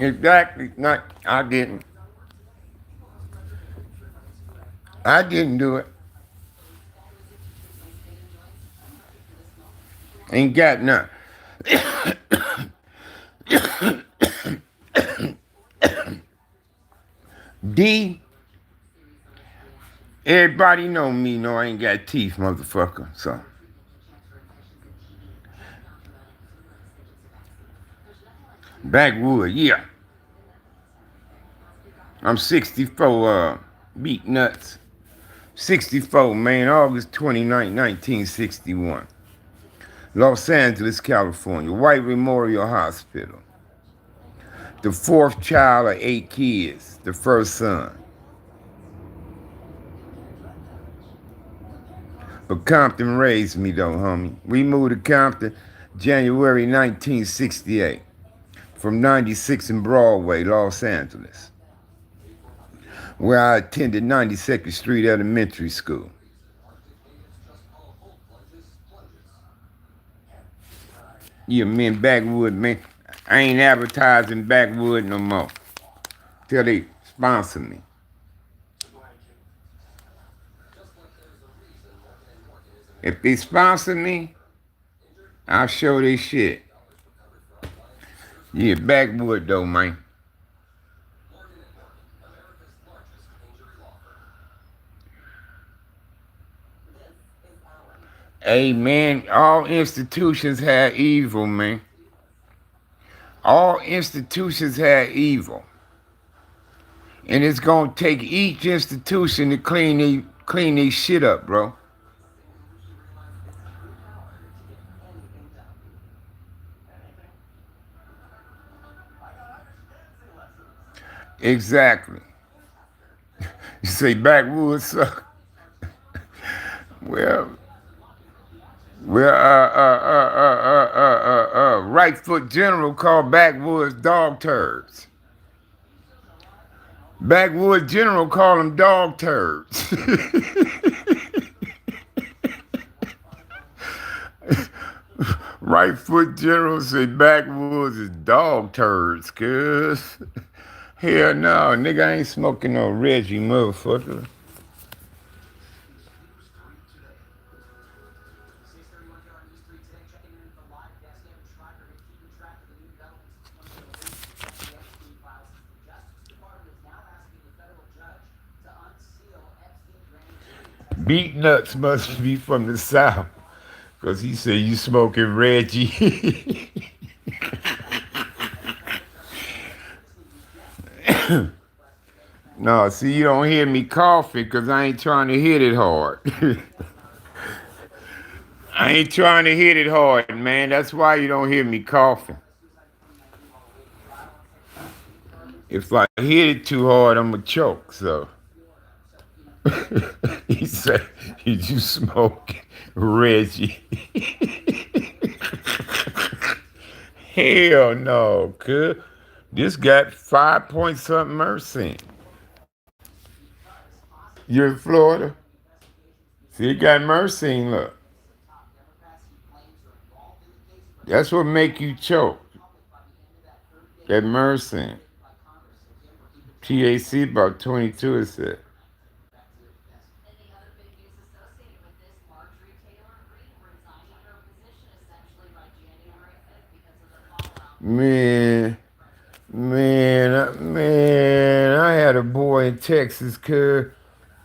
Exactly. Not, I didn't do it. Ain't got none. D, everybody know me, know I ain't got teeth, motherfucker, so. Backwood, yeah. I'm 64, beat nuts. 64, man, August 29, 1961. Los Angeles, California, White Memorial Hospital. The 4th child of 8 kids, the first son. But Compton raised me though, homie. We moved to Compton January 1968 from 96 and Broadway, Los Angeles, where I attended 92nd Street Elementary School. Yeah, man, Backwood, man. I ain't advertising Backwood no more till they sponsor me. If they sponsor me, I'll show they shit. Yeah, Backwood though, man. Hey, man, all institutions have evil, man. All institutions have evil. And it's going to take each institution to clean these shit up, bro. Exactly. You say backwoods suck. Well, right foot general called backwoods dog turds. Backwoods general called them dog turds. Right foot general say backwoods is dog turds, cuz. Hell no, nigga, I ain't smoking no Reggie, motherfucker. 631 here on News 3 today, checking in with the live desk. Evan Schreiber here, keeping track of the new developments in 2023. The Epstein files. The Justice Department is now asking the federal judge to unseal Epstein grand jury. Beat nuts must be from the South, cause he said you smoking Reggie. No, see, you don't hear me coughing because I ain't trying to hit it hard. I ain't trying to hit it hard, man. That's why you don't hear me coughing. If I hit it too hard, I'm going to choke, so. He said, did you smoke Reggie? Hell no, cuz. This got 5-point-something mercy. You in Florida? See, it got mercy, look. That's what make you choke. That mercy. TAC about 22, it said. And the other big news associated with this, Marjorie Taylor Greene resigning her position essentially by January 5th because of the fallout. Man, I had a boy in Texas, cuz.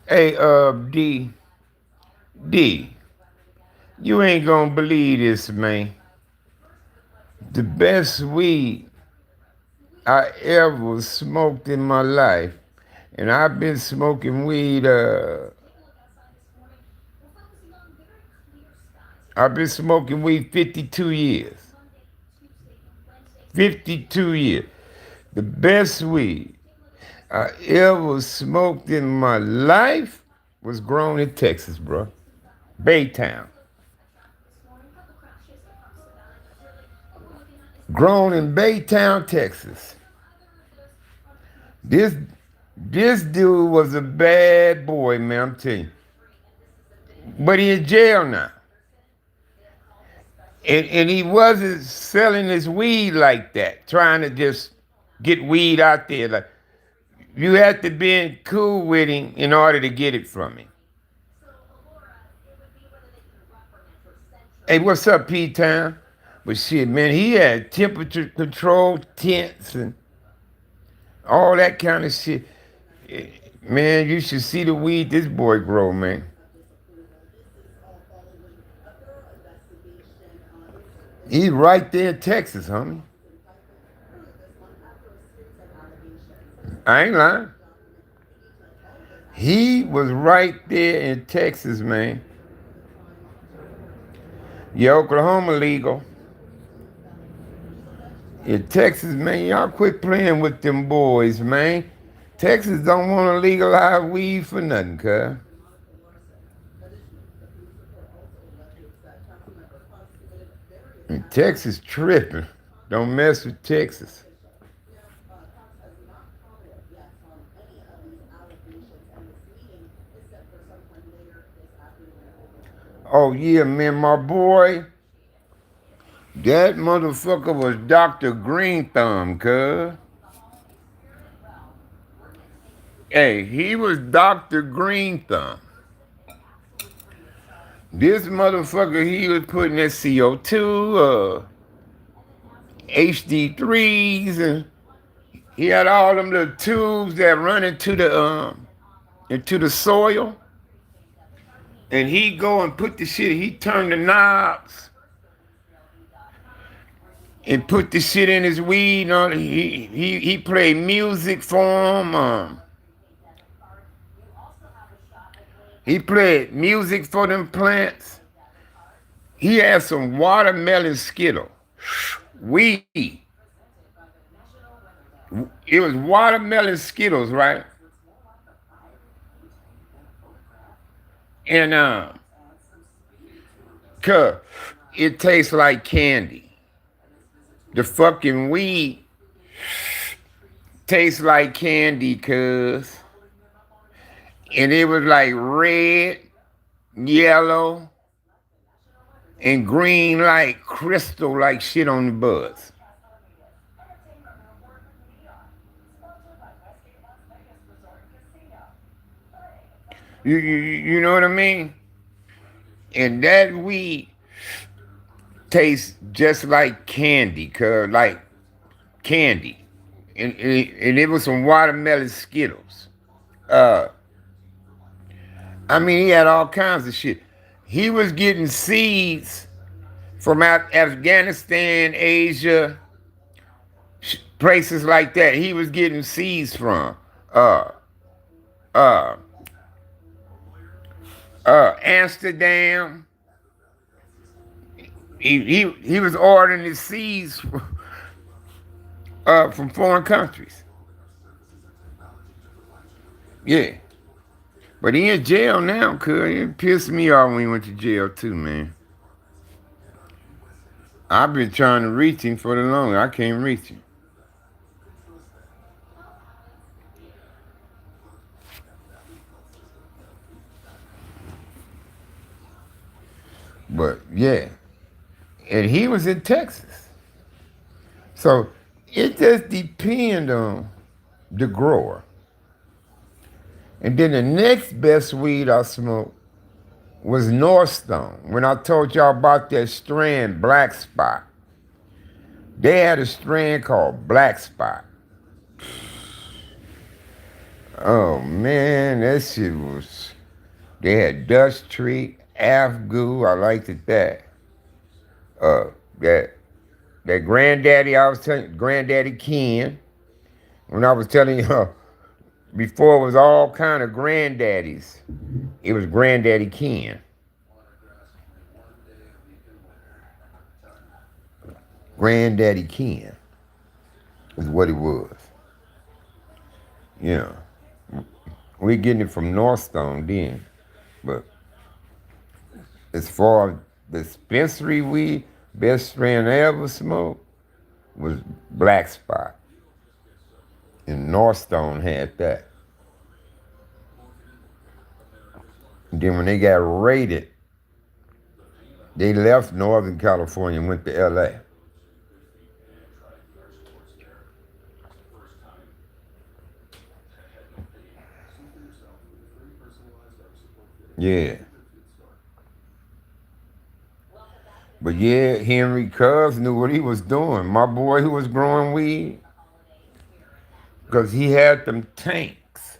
Hey, D, you ain't gonna believe this, man. The best weed I ever smoked in my life, and I've been smoking weed, I've been smoking weed 52 years. 52 years. The best weed I ever smoked in my life was grown in Texas, bro. Baytown. Grown in Baytown, Texas. This dude was a bad boy, man, I'm telling you. But he in jail now. And he wasn't selling his weed like that, trying to just get weed out there. Like, you had to be cool with him in order to get it from him. Hey, what's up, P-Town? But shit, man, he had temperature control tents and all that kind of shit. Man, you should see the weed this boy grow, man. He's right there in Texas, homie. I ain't lying. He was right there in Texas, man. Yeah, Oklahoma legal. In Texas, man, y'all quit playing with them boys, man. Texas don't want to legalize weed for nothing, cuz. And Texas tripping. Don't mess with Texas. Oh, yeah, man, my boy. That motherfucker was Dr. Green Thumb, cuz. Hey, he was Dr. Green Thumb. This motherfucker, he was putting that CO2, HD3s, and he had all them little tubes that run into the soil. And he go and put the shit, he turned the knobs and put the shit in his weed. He played music for him. He played music for them plants. He had some watermelon Skittle. Weed. It was watermelon Skittles, right? And cuz it tastes like candy. The fucking weed tastes like candy, cuz. And it was like red, yellow, and green like crystal like shit on the buds. You know what I mean? And that weed tastes just like candy, cuz, like candy. And it was some watermelon Skittles. I mean, he had all kinds of shit. He was getting seeds from Afghanistan, Asia, places like that. He was getting seeds from uh, uh, Amsterdam. He was ordering his seeds from foreign countries. Yeah. But he in jail now, cuz. It pissed me off when he went to jail too, man. I've been trying to reach him for the longest. I can't reach him. But yeah. And he was in Texas. So it just depends on the grower. And then the next best weed I smoked was Northstone. When I told y'all about that strand, Black Spot, they had a strand called Black Spot. Oh man, that shit was. They had Dust Tree, Afgoo. I liked it that. That Granddaddy I was telling, Granddaddy Ken. When I was telling you before, it was all kind of granddaddies. It was Granddaddy Ken. Granddaddy Ken is what it was. Yeah. We getting it from Northstone then. But as far as dispensary weed, best strand I ever smoked was Black Spot. And Northstone had that. And then when they got raided, they left Northern California and went to LA. Yeah. But yeah, Henry Cubs knew what he was doing. My boy who was growing weed, because he had them tanks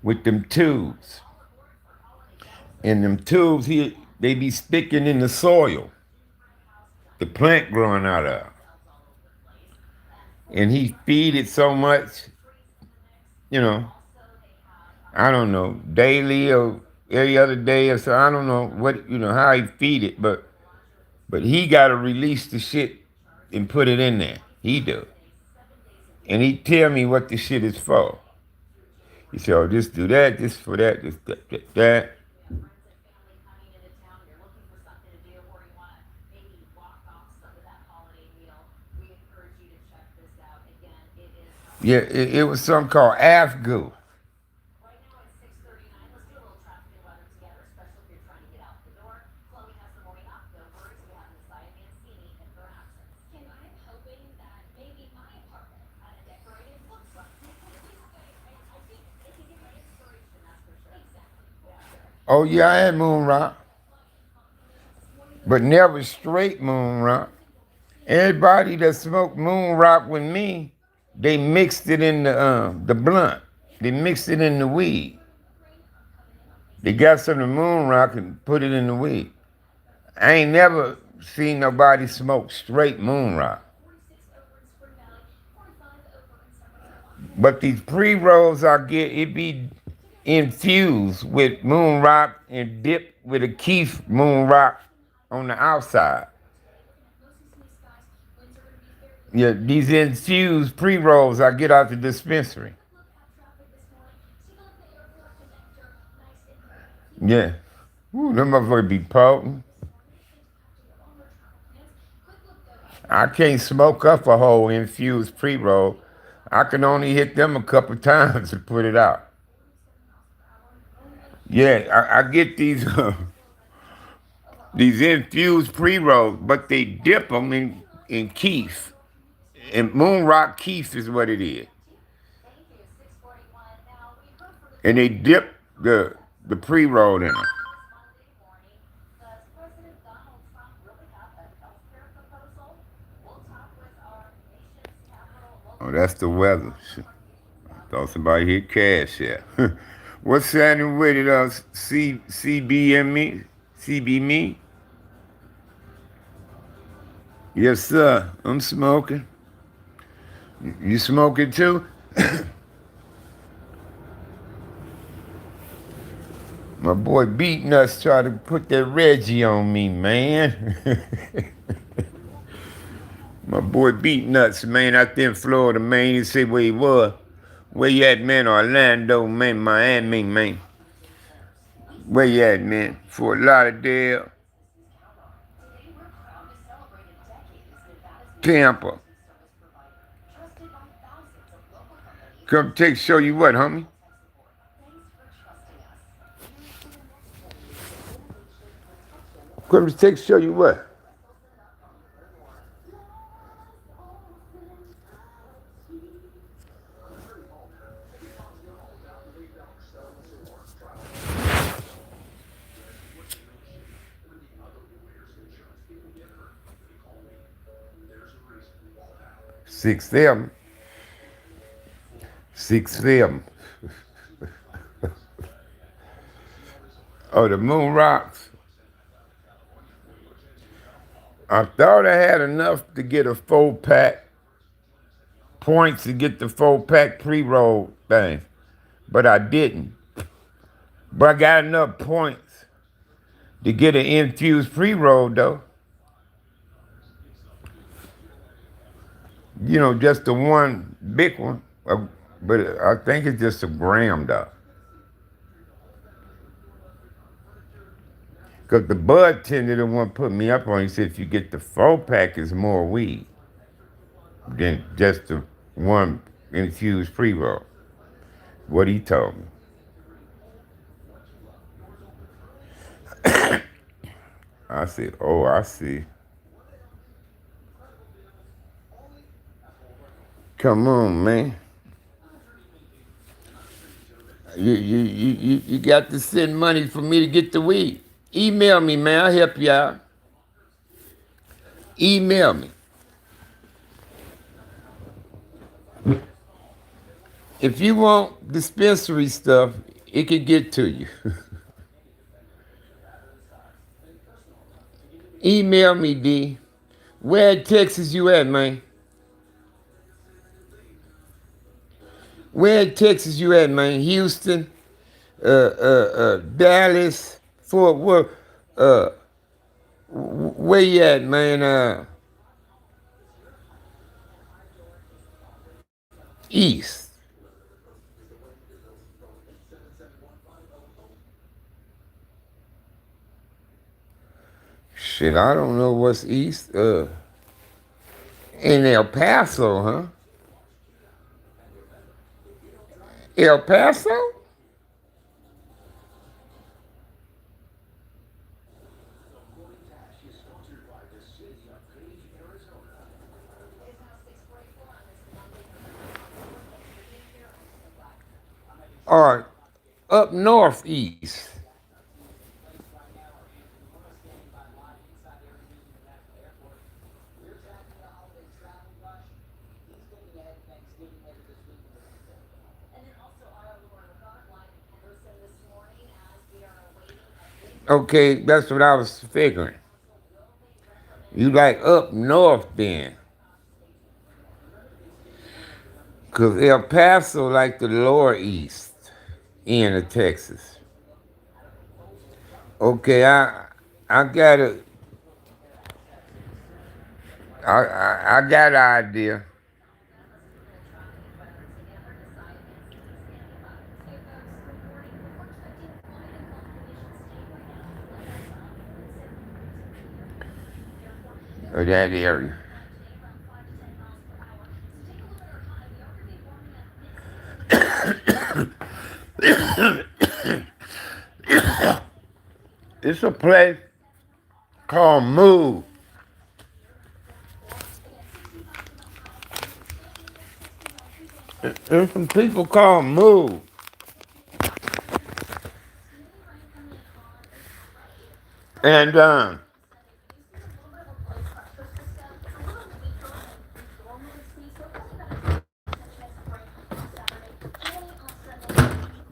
with them tubes. And them tubes, they be sticking in the soil, the plant growing out of. And he feed it so much, you know, I don't know, daily or every other day or so. I don't know what, how he feed it, but he got to release the shit and put it in there. He do. And he tell me what the shit is for. He said, oh, just do that, this for that, this, that. Yeah, it was something called Afgoo. Oh yeah, I had moon rock, but never straight moon rock. Everybody that smoked moon rock with me, they mixed it in the blunt. They mixed it in the weed. They got some of the moon rock and put it in the weed. I ain't never seen nobody smoke straight moon rock. But these pre-rolls I get, it be infused with moon rock and dipped with a keef moon rock on the outside. Yeah, these infused pre-rolls I get out the dispensary. Yeah. Ooh, them motherfuckers be potent. I can't smoke up a whole infused pre-roll. I can only hit them a couple times to put it out. Yeah, I get these infused pre-rolls, but they dip them in keef. And moon rock keef is what it is. And they dip the pre-roll in it. Oh, that's the weather. Thought somebody hit cash here. What's happening with it? CB me? CB me? Yes, sir. I'm smoking. You smoking too? My boy Beatnuts tried to put that Reggie on me, man. My boy Beatnuts, man, out there in Florida, man. He said where he was. Where you at, man? Orlando, man. Miami, man. Where you at, man? Fort Lauderdale. Tampa. Come take show you what, homie? Come take show you what? Six them. Six them. Oh, the moon rocks. I thought I had enough to get a 4-pack points to get the 4-pack pre-roll thing, but I didn't. But I got enough points to get an infused pre-roll though. You know, just the one big one, but I think it's just a gram though. Because the bud tender, the one put me up on, he said if you get the 4-pack, it's more weed than just the one infused pre-roll. What he told me. I said, oh, I see. Come on, man. You got to send money for me to get the weed. Email me, man. I'll help you out. Email me. If you want dispensary stuff, it can get to you. Email me, D. Where in Texas you at, man? Where in Texas you at, man? Houston, Dallas, Fort Worth. Where you at, man? East. Shit, I don't know what's east. In El Paso, huh? El Paso? Or up northeast? Okay, that's what I was figuring. You like up north then. Because El Paso like the lower east end of Texas. Okay, I got a I got an idea. Of that area. It's a place called Move. There's some people called Move. And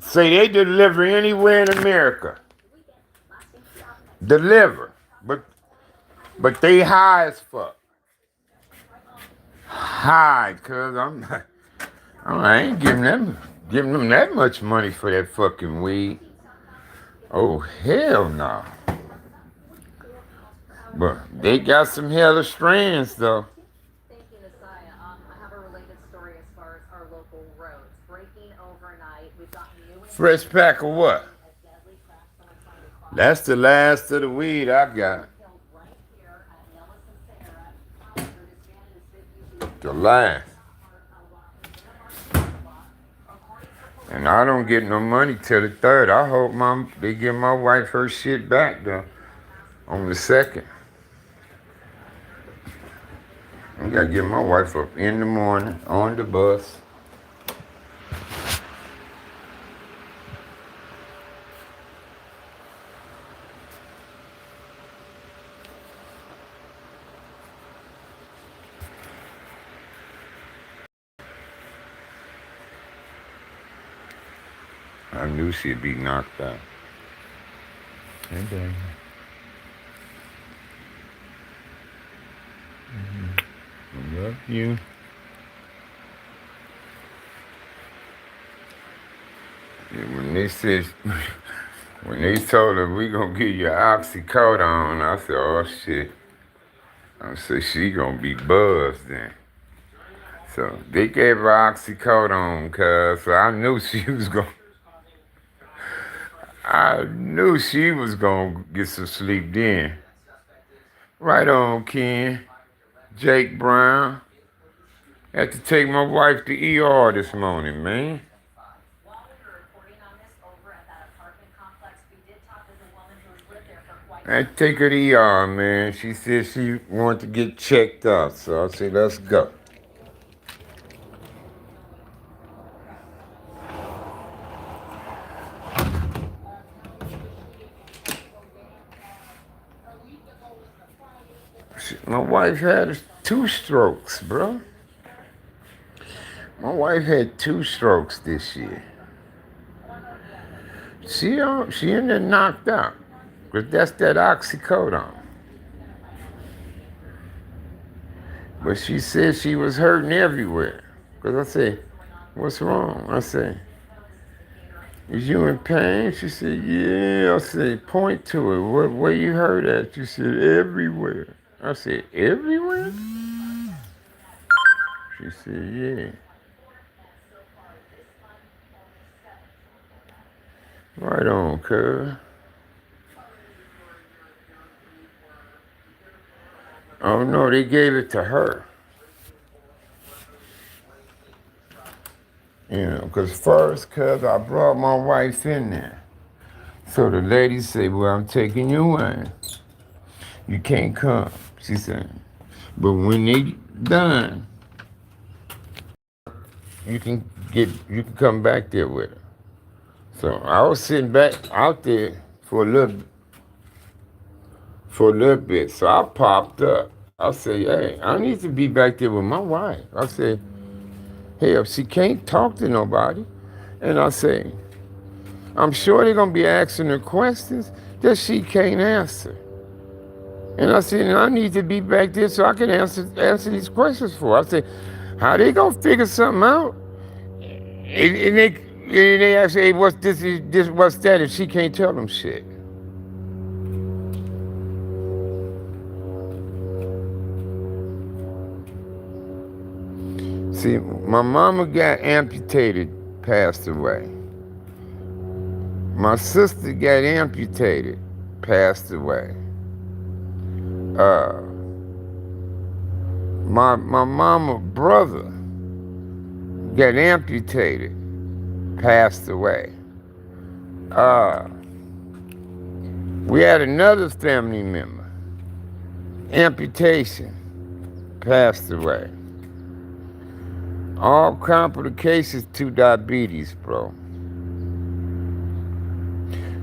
say they deliver anywhere in America. Deliver. But they high as fuck. High, cuz I ain't giving them that much money for that fucking weed. Oh hell no. But they got some hella strands though. Thank you, Messiah. I have a related story as far as our local roads. Breaking overnight, we've got new Fresh pack of what? That's the last of the weed I got. The last. And I don't get no money till the 3rd. I hope they give my wife her shit back though on the 2nd. I gotta get my wife up in the morning on the bus. I knew she'd be knocked out. Hey, baby. I love you. Yeah, when they told her we gonna give you oxycodone, I said, oh shit. I said she gonna be buzzed then. So they gave her oxycodone, cuz so I knew she was gonna get some sleep then. Right on, Ken. Jake Brown. Had to take my wife to ER this morning, man. While we were reporting on this over at that apartment complex, we did talk with a woman who has lived there for quite I had to take her to ER, man. She said she wanted to get checked out, so I said, let's go. My wife had 2 strokes, bro. My wife had 2 strokes this year. She in there knocked out. But that's that oxycodone. But she said she was hurting everywhere. Because I said, what's wrong? I said, is you in pain? She said, yeah. I said, point to it. Where you hurt at? She said, everywhere. I said, everywhere? She said, yeah. Right on, cuz. Oh no, they gave it to her. You know, because first, cuz I brought my wife in there. So the lady said, well, I'm taking you away. You can't come. She said, but when they done, you can come back there with her. So I was sitting back out there for a little bit. So I popped up. I said, hey, I need to be back there with my wife. I said, hey, if she can't talk to nobody, and I say, I'm sure they're gonna be asking her questions, that she can't answer. And I said, I need to be back there so I can answer these questions for her. I said, how they gonna figure something out? And they ask, hey, what's this, what's that, if she can't tell them shit? See, my mama got amputated, passed away. My sister got amputated, passed away. My mama brother got amputated, passed away. We had another family member, amputation, passed away. All complications to diabetes, bro.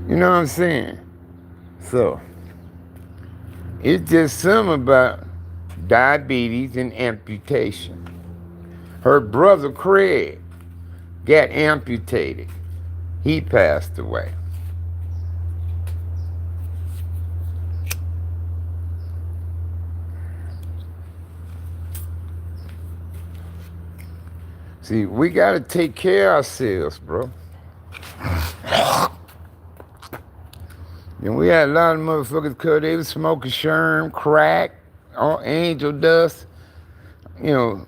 You know what I'm saying? So, it's just something about diabetes and amputation. Her brother Craig got amputated. He passed away. See, we gotta take care of ourselves, bro. And we had a lot of motherfuckers cause they was smoking sherm, crack, all angel dust, you know,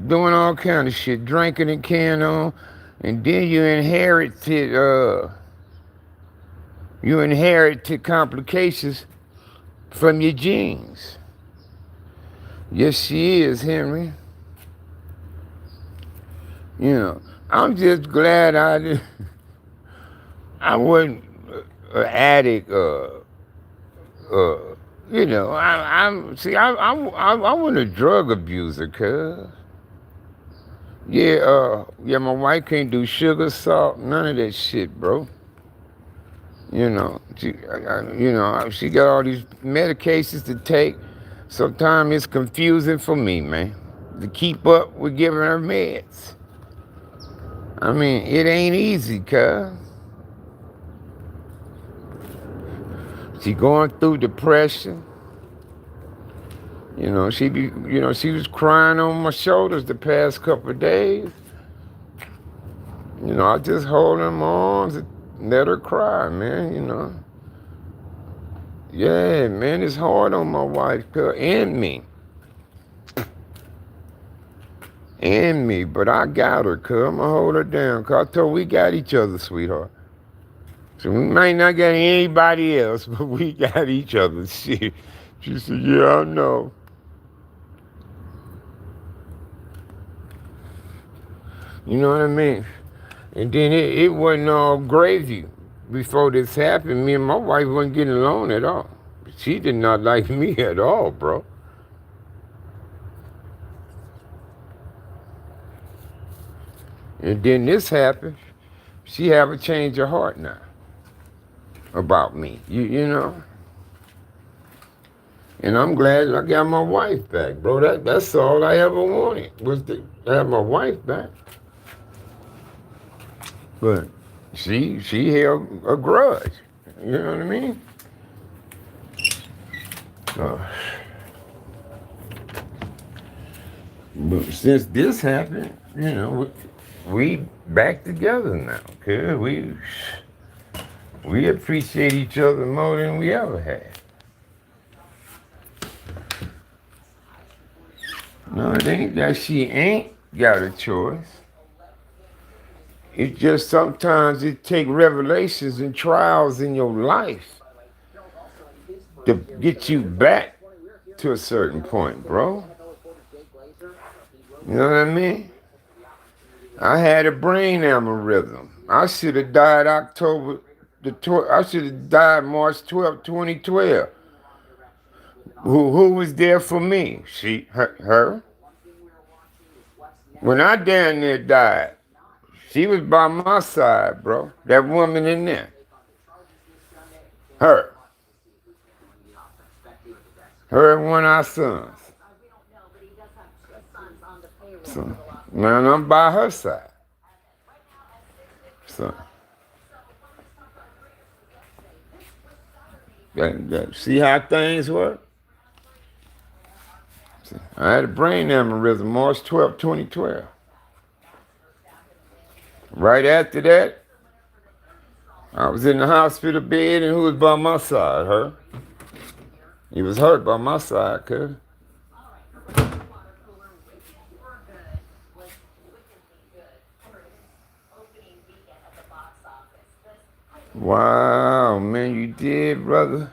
doing all kind of shit, drinking and carrying on, and then you inherited complications from your genes. Yes, she is, Henry. You know, I'm just glad I wasn't an addict. You know, I wasn't a drug abuser, cuz. Yeah, my wife can't do sugar, salt, none of that shit, bro. You know, she got all these medications to take. Sometimes it's confusing for me, man, to keep up with giving her meds. I mean, it ain't easy, cuz. She going through depression. You know, she was crying on my shoulders the past couple of days. You know, I just hold her in my arms and let her cry, man, you know. Yeah, man, it's hard on my wife, cuz, and me. And me, but I got her, cuz. I'm gonna hold her down, cuz I told her we got each other, sweetheart. So we might not get anybody else, but we got each other. Shit. She said, yeah, I know. You know what I mean? And then it wasn't all gravy before this happened. Me and my wife wasn't getting along at all. She did not like me at all, bro. And then this happened. She have a change of heart now about me, you know? And I'm glad I got my wife back, bro. That's all I ever wanted, was to have my wife back. But she held a grudge, you know what I mean? But since this happened, you know, we back together now, cuz we appreciate each other more than we ever had. No, it ain't that she ain't got a choice. It's just sometimes it take revelations and trials in your life to get you back to a certain point, bro. You know what I mean? I had a brain aneurysm. I should have died I should have died March 12, 2012. Who was there for me? Her. When I damn near died, she was by my side, bro. That woman in there. Her. Her and one of our sons. So, man, I'm by her side. So. See how things work? I had a brain aneurysm March 12, 2012. Right after that, I was in the hospital bed, and who was by my side? Her. He was hurt by my side, cuz. Wow, man, you did, brother.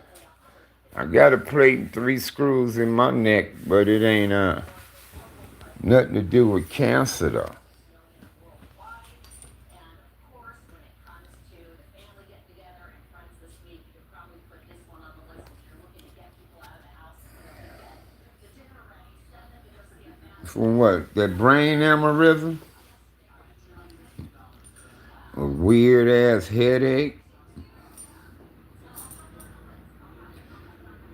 I got a plate and 3 screws in my neck, but it ain't nothing to do with cancer, though. From what? That brain aneurysm? A weird ass headache?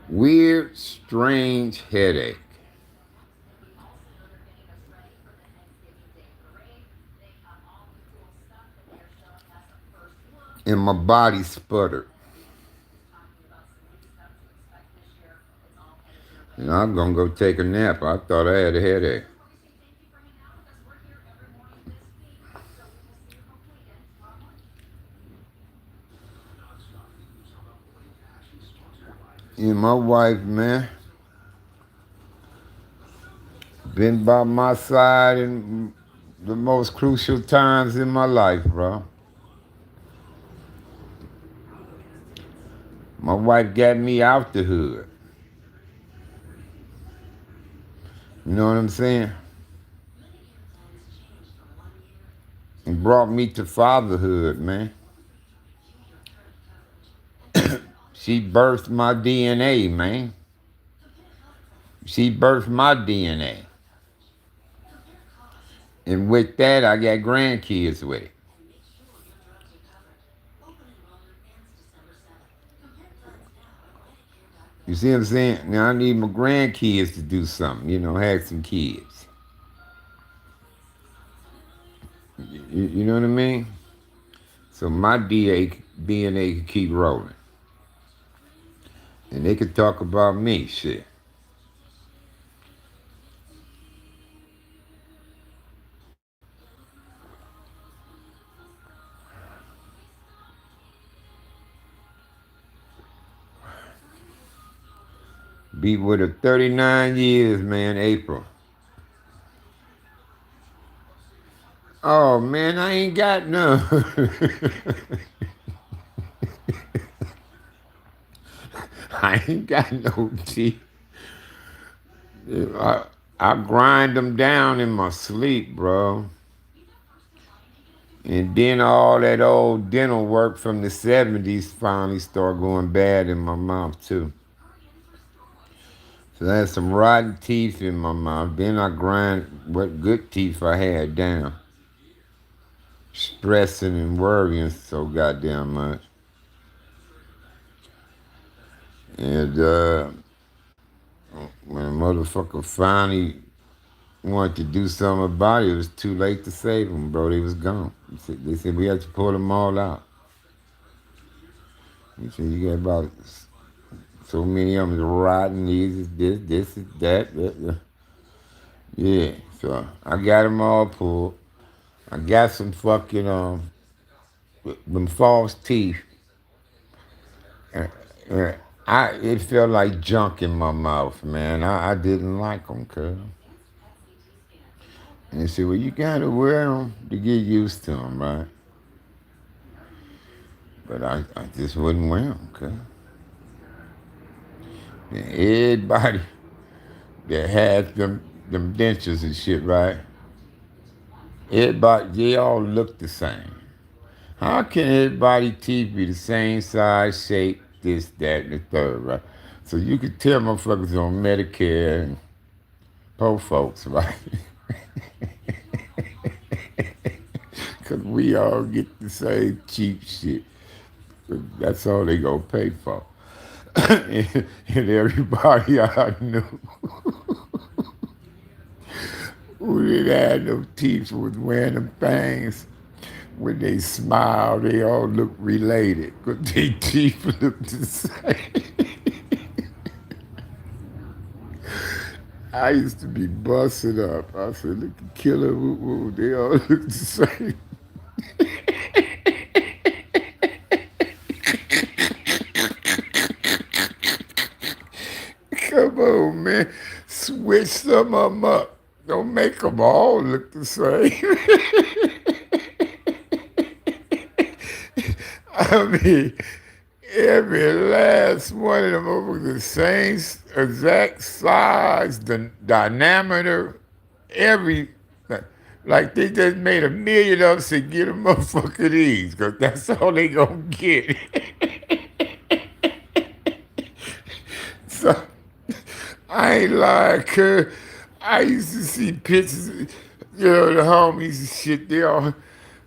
Weird, strange headache. And my body sputtered. And I'm gonna go take a nap. I thought I had a headache. And my wife, man, been by my side in the most crucial times in my life, bro. My wife got me out the hood. You know what I'm saying? And brought me to fatherhood, man. She birthed my DNA, man. She birthed my DNA. And with that, I got grandkids with it. You see what I'm saying? Now I need my grandkids to do something, have some kids. You know what I mean? So my DNA can keep rolling. And they could talk about me, shit. Be with her 39 years, man, April. Oh, man, I ain't got none. I ain't got no teeth. I grind them down in my sleep, bro. And then all that old dental work from the 70s finally started going bad in my mouth, too. So I had some rotten teeth in my mouth. Then I grind what good teeth I had down. Stressing and worrying so goddamn much. And when a motherfucker finally wanted to do something about it, it was too late to save them, bro. They was gone. They said we had to pull them all out. He said you got about so many of them rotten knees, this, that. Yeah, so I got them all pulled. I got some fucking them false teeth. It felt like junk in my mouth, man. I didn't like them, cuz. And they said, well, you gotta wear them to get used to them, right? But I just wouldn't wear them, cuz. And everybody that had them dentures and shit, right? Everybody, they all look the same. How can everybody's teeth be the same size, shape, this, that, and the third, right? So you could tell motherfuckers on Medicare and poor folks, right? Because we all get the same cheap shit. That's all they gonna pay for. And everybody I knew who didn't have no teeth was wearing them things. When they smile, they all look related because their teeth look the same. I used to be busted up. I said, look at Killer, woo, woo, they all look the same. Come on, man. Switch some of them up. Don't make them all look the same. I mean, every last one of them over the same exact size, the diameter, every like they just made 1,000,000 of us to get a motherfucker these, because that's all they gonna get. So I ain't lying, cuz I used to see pictures, the homies and shit,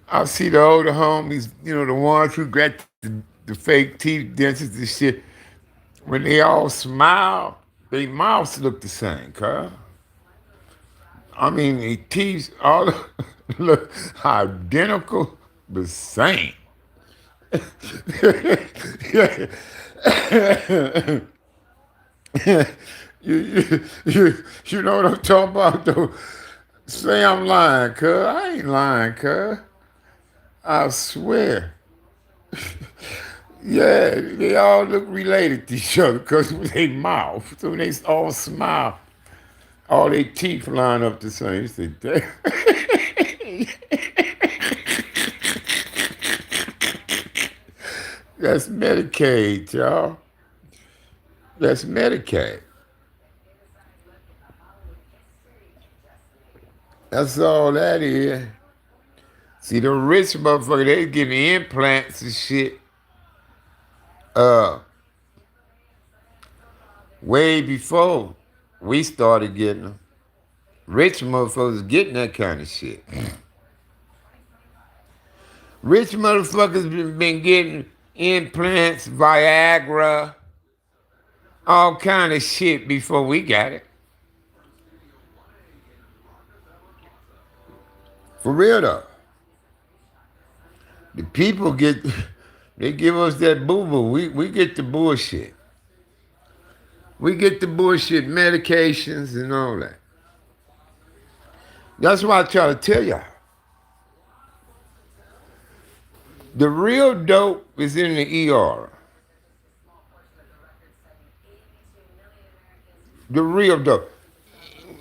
I see the older homies, the ones who got the fake teeth dentures and shit. When they all smile, their mouths look the same, cuz. I mean, their teeth all look identical, the same. You know what I'm talking about, though? Say I'm lying, cuz. I ain't lying, cuz. I swear. Yeah, they all look related to each other because of their mouth. So when they all smile, all their teeth line up the same. You say, damn. That's Medicaid, y'all. That's Medicaid. That's all that is. See, the rich motherfucker, they give me implants and shit. Way before we started getting them. Rich motherfuckers getting that kind of shit. Rich motherfuckers been getting implants, Viagra, all kind of shit before we got it. For real though. The people they give us that boo-boo. We get the bullshit. We get the bullshit medications and all that. That's why I try to tell y'all. The real dope is in the ER. The real dope.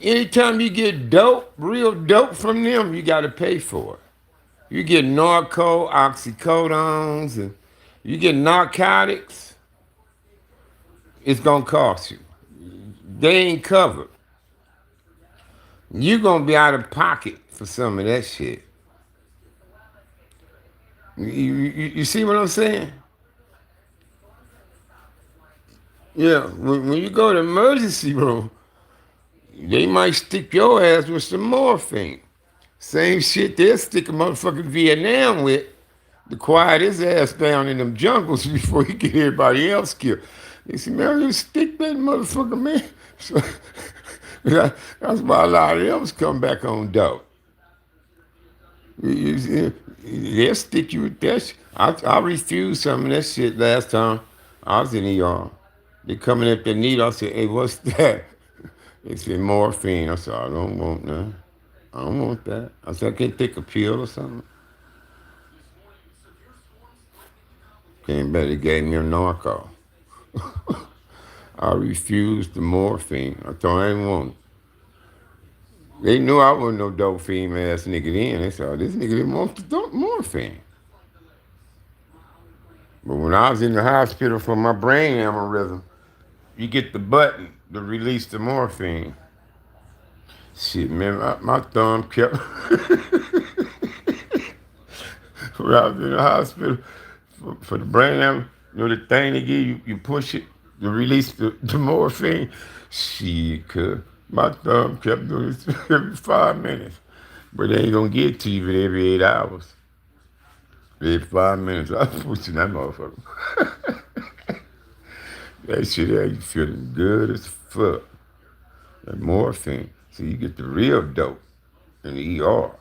Anytime you get dope, real dope from them, you got to pay for it. You get narco, oxycodones, and you get narcotics, it's going to cost you. They ain't covered. You're going to be out of pocket for some of that shit. You see what I'm saying? Yeah, when you go to the emergency room, they might stick your ass with some morphine. Same shit they'll stick a motherfucking Vietnam with to quiet his ass down in them jungles before he get everybody else killed. They say, man, you stick that motherfucker, man. So, that's why a lot of them come back on dope. They'll stick you with that shit. I refused some of that shit last time I was in ER. They coming at the needle. I said, hey, what's that? They said, morphine. I said, I don't want that. I don't want that. I said, I can't take a pill or something. Came back, they gave me a narco. I refused the morphine. I told I didn't want it. They knew I wasn't no dope fiend ass nigga then. They said, oh, this nigga didn't want the morphine. But when I was in the hospital for my brain aneurysm, you get the button to release the morphine. Shit, man, my thumb kept. When I was in the hospital for the brain aneurysm, the thing they give you, you push it to release the morphine. Shit, my thumb kept doing this every 5 minutes. But they ain't gonna get to you every 8 hours. Every 5 minutes, I was pushing that motherfucker. That shit had you feeling good as fuck. That morphine. So you get the real dope in the ER.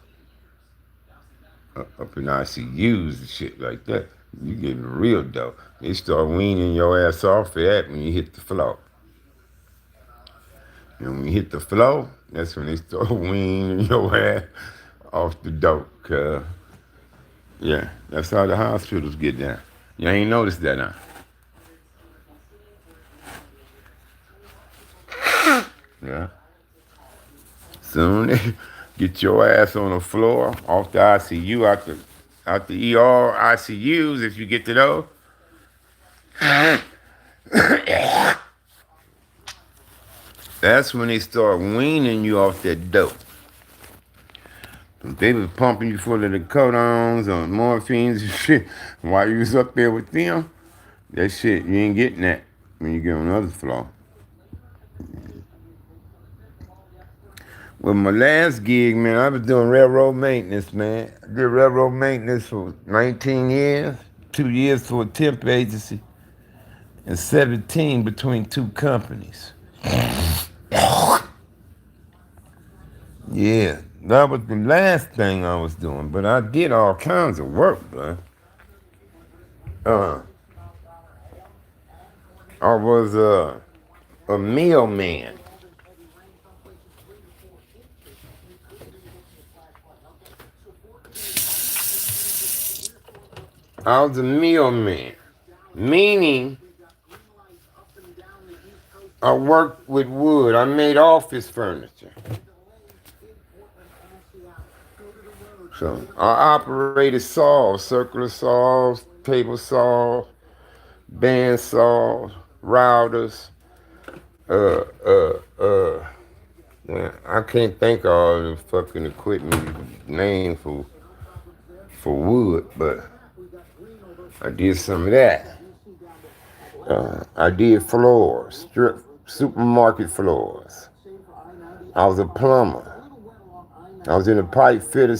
Up in ICUs and shit like that. You getting real dope. They start weaning your ass off of that when you hit the floor. And when you hit the floor, that's when they start weaning your ass off the dope. Cause yeah, that's how the hospitals get down. You ain't noticed that, huh? Yeah. Soon they get your ass on the floor off the ICU, out the ER ICUs if you get to those. That's when they start weaning you off that dope. They was pumping you full of the codones or morphines and shit while you was up there with them. That shit, you ain't getting that when you get on the other floor. Well, my last gig, man, I was doing railroad maintenance, man. I did railroad maintenance for 19 years, 2 years for a temp agency, and 17 between two companies. Yeah, that was the last thing I was doing, but I did all kinds of work, man. I was a meal man. I was a meal man, meaning I worked with wood. I made office furniture. So I operated saws, circular saws, table saws, band saws, routers. Man, I can't think of all the fucking equipment name for wood, but I did some of that. I did floors, supermarket floors. I was a plumber. I was in a pipe fitter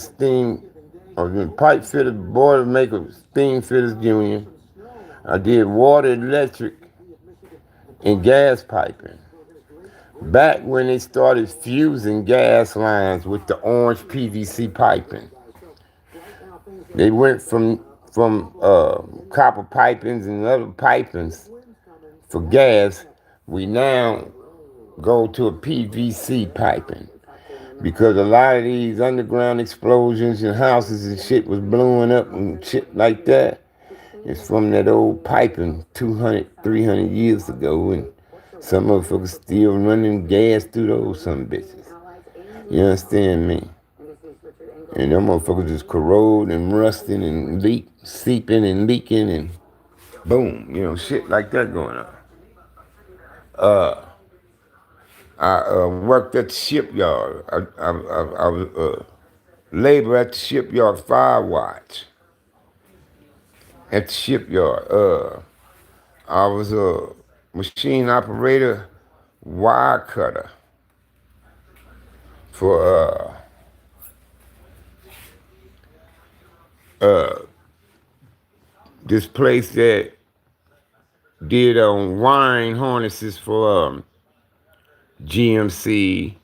boiler maker steam fitters union. I did water, electric, and gas piping. Back when they started fusing gas lines with the orange PVC piping. They went from copper pipings and other pipings for gas. We now go to a PVC piping because a lot of these underground explosions and houses and shit was blowing up and shit like that. It's from that old piping 200, 300 years ago, and some motherfuckers still running gas through those some bitches. You understand me? And them motherfuckers just corrode and rusting and seeping and leaking and boom, shit like that going on. I worked at the shipyard. I was labor at the shipyard fire watch. At the shipyard. I was a machine operator, wire cutter for this place that did wiring harnesses for GMC,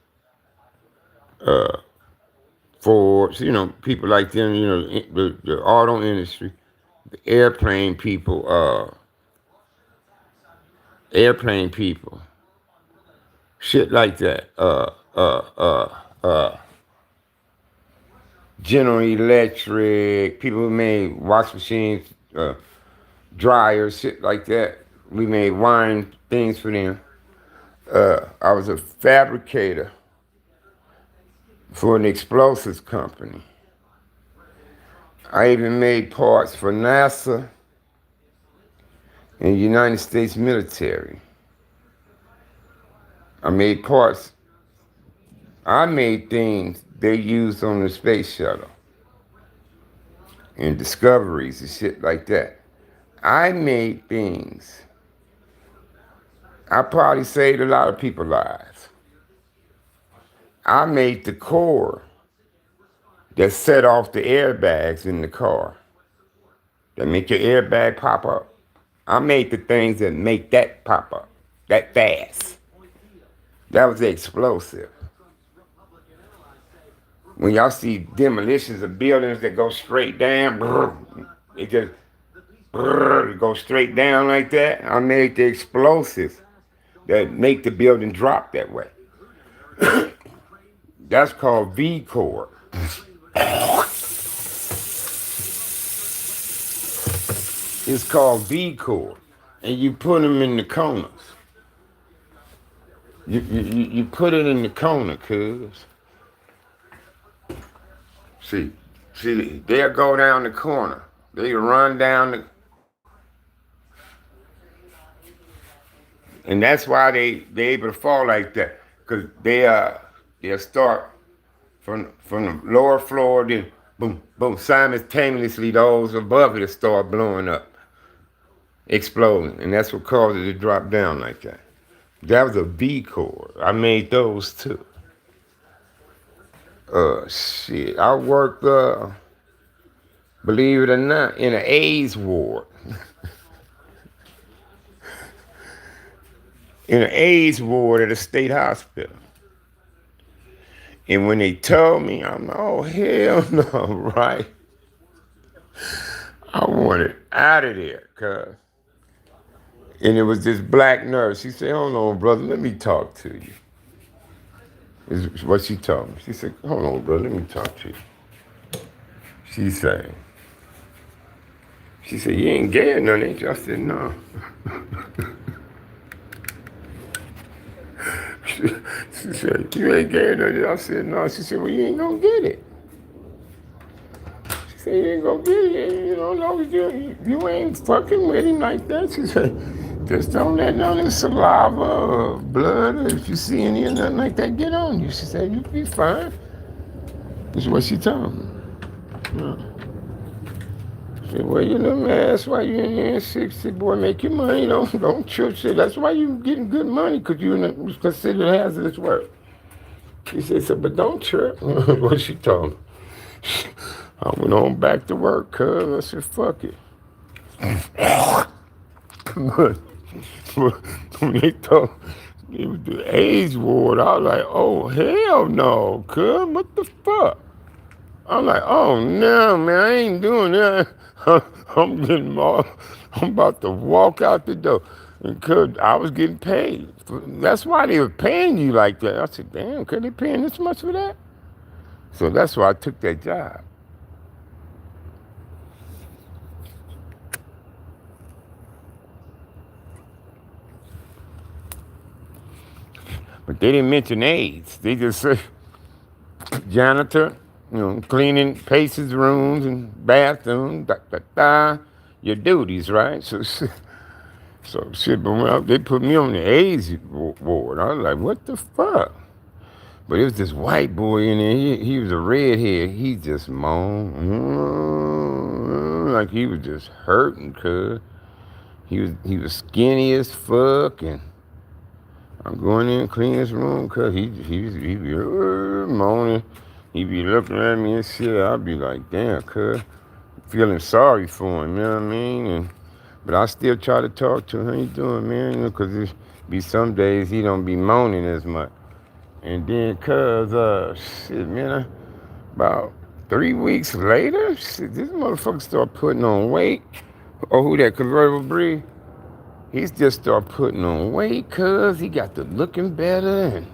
Ford, people like them, the auto industry, the airplane people, shit like that. General Electric, people who made wash machines, dryers, shit like that. We made wiring things for them. I was a fabricator for an explosives company. I even made parts for NASA and the United States military. I made parts. I made things they used on the space shuttle and discoveries and shit like that. I made things. I probably saved a lot of people's lives. I made the core that set off the airbags in the car, that make your airbag pop up. I made the things that make that pop up, that fast. That was the explosive. When y'all see demolitions of buildings that go straight down, it just go straight down like that. I made the explosives that make the building drop that way. That's called V chord. It's called V chord. And you put them in the corners. You put it in the corner, cuz. See, they'll go down the corner. They run down the, and that's why they able to fall like that, cause they'll start from the lower floor, then boom, boom, simultaneously those above it start blowing up, exploding, and that's what causes it to drop down like that. That was a V chord. I made those too. Shit, I worked, believe it or not, in an AIDS ward. In an AIDS ward at a state hospital. And when they told me, I'm like, oh, hell no, right? I wanted out of there, cuz. And it was this black nurse. She said, hold on, brother, let me talk to you. Is what she told me. She said, hold on, brother, let me talk to you. She said, you ain't gay or nothing, ain't you? I said, no. She said, you ain't gay or nothing. I said, no. She said, well, you ain't gonna get it. She said, you ain't gonna get it. You know, no, you ain't fucking with him like that. She said, just don't let none of the saliva or blood, or if you see any or nothing like that, get on you. She said, you'll be fine. That's what she told me. Yeah. She said, well, you little man, that's why you in here in 60, boy, make your money, don't trip. Shit. That's why you getting good money, because you considered hazardous work. She said, so, but don't trip. What she told me. I went on back to work, cuz. I said, fuck it. But when they told it was the AIDS ward, I was like, oh, hell no, cuz. What the fuck? I'm like, oh, no, man, I ain't doing that. I'm about to walk out the door. Because I was getting paid. That's why they were paying you like that. I said, damn, could they paying this much for that? So that's why I took that job. But they didn't mention AIDS. They just said janitor, cleaning patients' rooms and bathrooms, your duties, right? So shit, but when they put me on the AIDS ward, I was like, what the fuck? But it was this white boy in there. He was a redhead. He just moaned like he was just hurting, cuz. He was skinny as fuck, and I'm going in and clean his room, cuz he be moaning. He be looking at me and shit. I'd be like, damn, cuz. Feeling sorry for him, you know what I mean? But I still try to talk to him. How you doing, man? Because there be some days he don't be moaning as much. And then, shit, man, about 3 weeks later, shit, this motherfucker start putting on weight. Oh, who that, Convertible Breed? He just start putting on weight, cuz he got to looking better and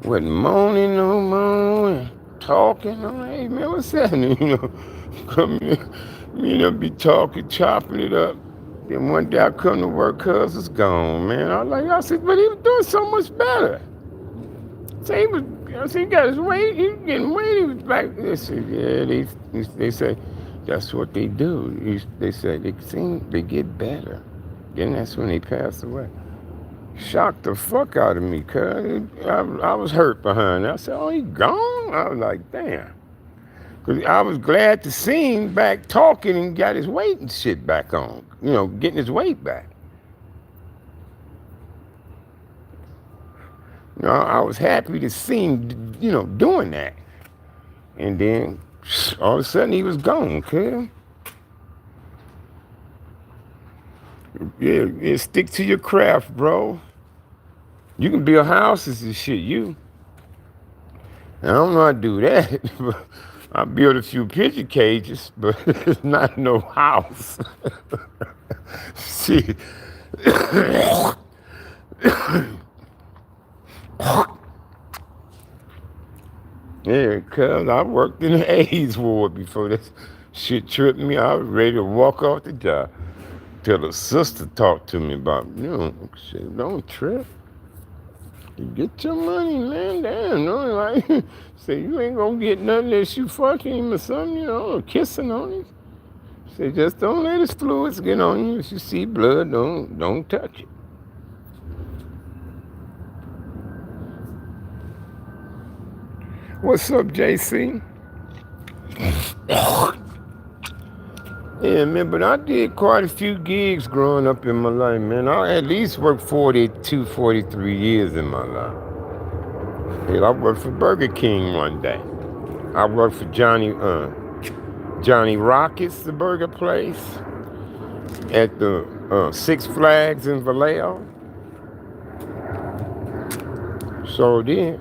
wasn't moaning no more and talking. I'm like, hey, man, what's happening? Come in, be talking, chopping it up. Then one day I come to work, cuz it's gone, man. I said, but he was doing so much better. So he got his weight, he was getting weight, he was back. They said, yeah, they say, that's what they do. They say, they get better. Then that's when they pass away. Shocked the fuck out of me, cuz. I was hurt behind it. I said, oh, he gone? I was like, damn. Because I was glad to see him back talking and got his weight and shit back on. Getting his weight back. I was happy to see him, doing that. And then all of a sudden he was gone, kid. Yeah, stick to your craft, bro. You can build houses and shit, I don't know how to do that, but I built a few pigeon cages, but it's not no house. Shit. Yeah, cuz I worked in the AIDS ward before this shit tripped me. I was ready to walk off the job till the sister talked to me about, shit, don't trip. You get your money, man. Damn, no, like, say you ain't gonna get nothing unless you fucking him or something, kissing on him. Say just don't let his fluids get on you. If you see blood, don't touch it. What's up, JC? Yeah, man, but I did quite a few gigs growing up in my life, man. I at least worked 42, 43 years in my life. Hell, I worked for Burger King one day. I worked for Johnny Rockets, the burger place, at the Six Flags in Vallejo. So did.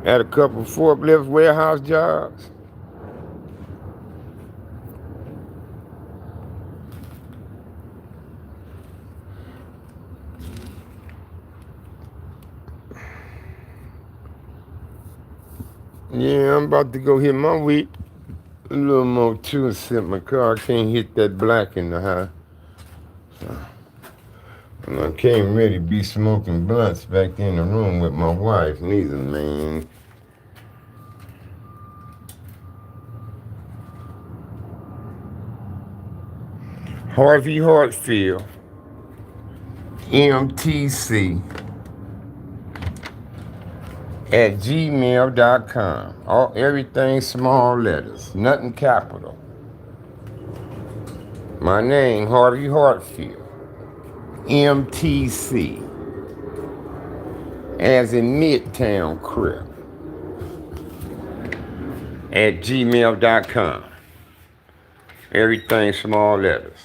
Had a couple forklift warehouse jobs. Yeah, I'm about to go hit my week a little more too and sit in my car. I can't hit that black in the high. So, and I can't really be smoking blunts back in the room with my wife neither, man. Harvey Hartfield, MTC at gmail.com. Everything small letters, nothing capital. My name, Harvey Hartfield, MTC, as in Midtown Crip, at gmail.com. Everything small letters.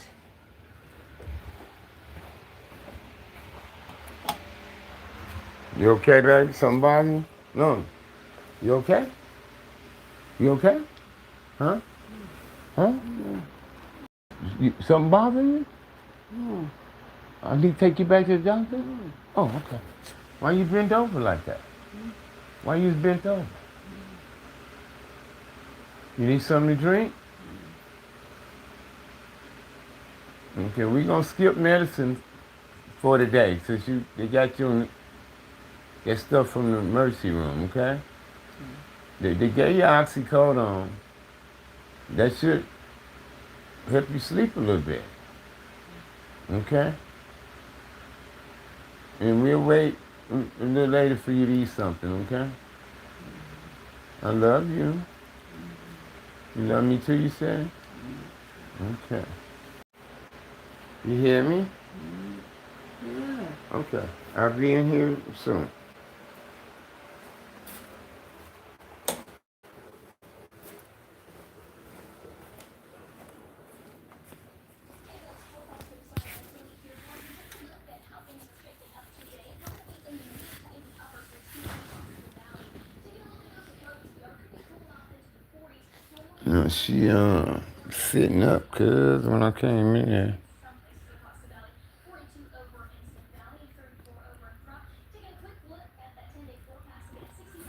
You okay, baby? Something bothering you? No. You okay? You okay? Huh? Huh? Something bothering you? No. I need to take you back to the doctor? Oh, okay. Why you bent over like that? Why you bent over? You need something to drink? Okay, we're gonna skip medicine for today since they got you in that stuff from the emergency room, okay? They gave you oxycodone. That should help you sleep a little bit. Okay? And we'll wait a little later for you to eat something, okay? I love you. You love me too, you said? Okay. You hear me? Yeah. Okay. I'll be in here soon. No, she sitting up, cuz when I came in there.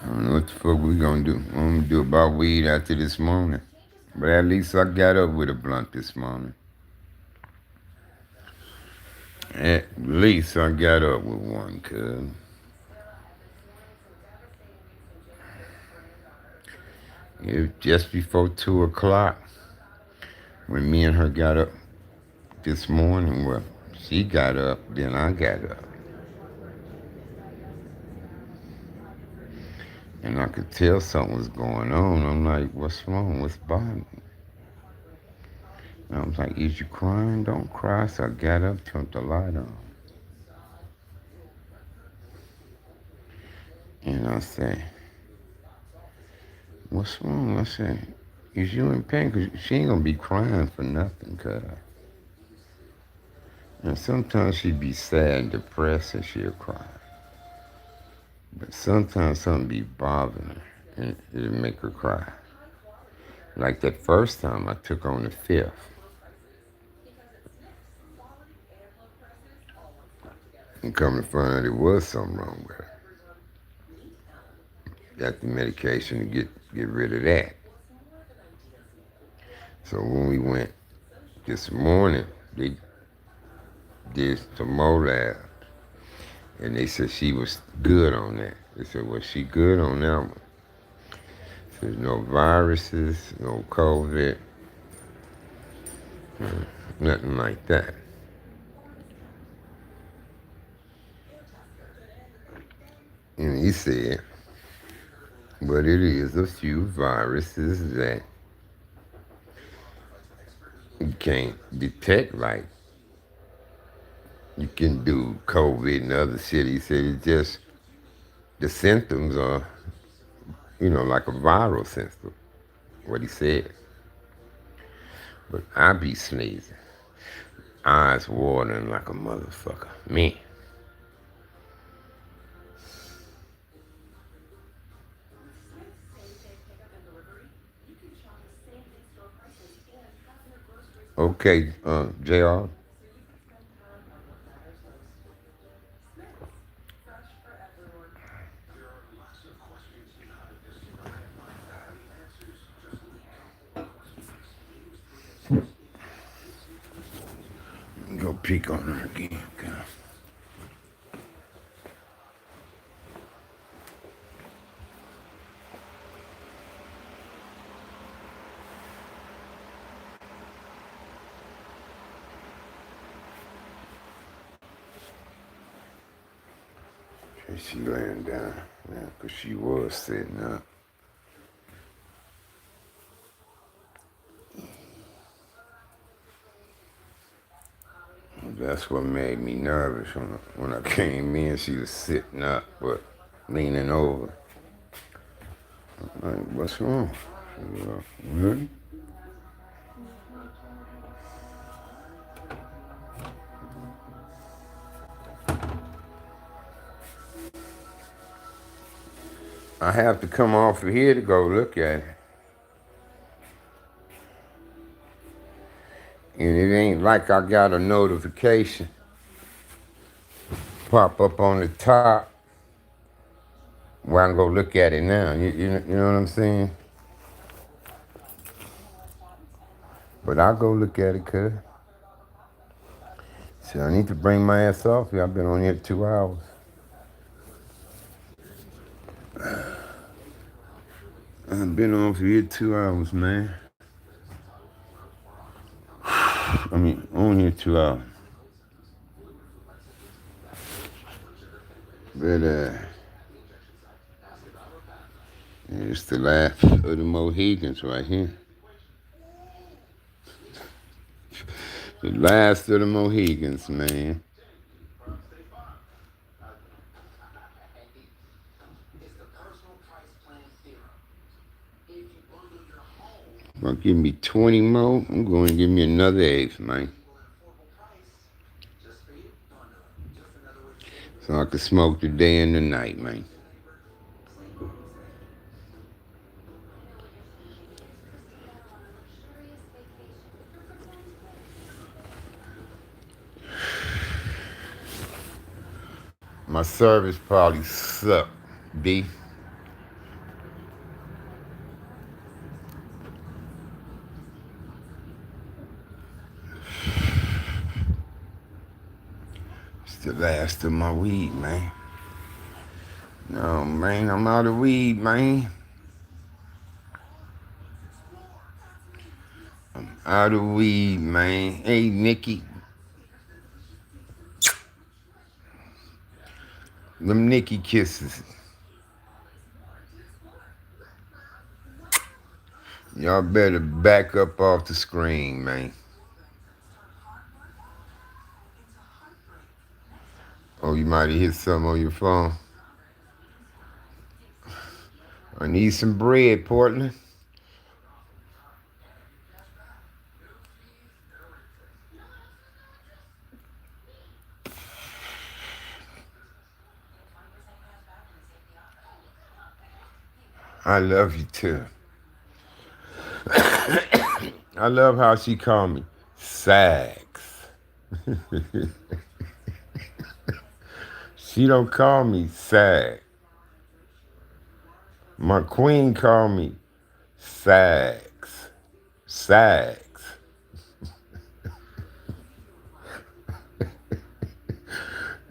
I don't know what the fuck we gonna do. I'm gonna do about weed after this morning. But at least I got up with a blunt this morning. At least I got up with one, cuz. It was just before 2 o'clock when me and her got up this morning. Well, she got up, then I got up. And I could tell something was going on. I'm like, what's wrong? What's bothering me? And I was like, is you crying? Don't cry. So I got up, turned the light on. And I said, what's wrong? I said, is you in pain? Because she ain't going to be crying for nothing, cuz. And sometimes she'd be sad and depressed and she'll cry. But sometimes something be bothering her and it'll make her cry. Like that first time I took on the 5th. And come to find out there was something wrong with her. got the medication to get rid of that. So when we went this morning, they did some more labs, and they said she was good on that. They said, well, she good on that one. There's no viruses, no COVID, nothing like that. And he said, but it is a few viruses that you can't detect like you can do COVID and other shit. He said it's just the symptoms are, like a viral symptom, what he said. But I be sneezing, eyes watering like a motherfucker. Me. Okay, JR. Go peek on her again. Okay. And she laying down, yeah, because she was sitting up. That's what made me nervous when I came in. She was sitting up, but leaning over. I'm like, what's wrong? She was like, "Hmm?" I have to come off of here to go look at it. And it ain't like I got a notification pop up on the top where I can go look at it now. You know what I'm saying? But I'll go look at it, cuz. So I need to bring my ass off here. I've been on here 2 hours. I've been off here 2 hours, man. I mean, on here 2 hours. But, it's the last of the Mohegans right here. The last of the Mohegans, man. Gonna give me 20 more. I'm going to give me another eighth, man. So I can smoke the day and the night, man. My service probably sucked, B. It's the last of my weed, man. No, man, I'm out of weed, man. I'm out of weed, man. Hey, Nikki. Them Nikki kisses. Y'all better back up off the screen, man. Oh, you might have hit something on your phone. I need some bread, Portland. I love you too. I love how she called me Sags. She don't call me Sag. My queen called me Sags. Sags.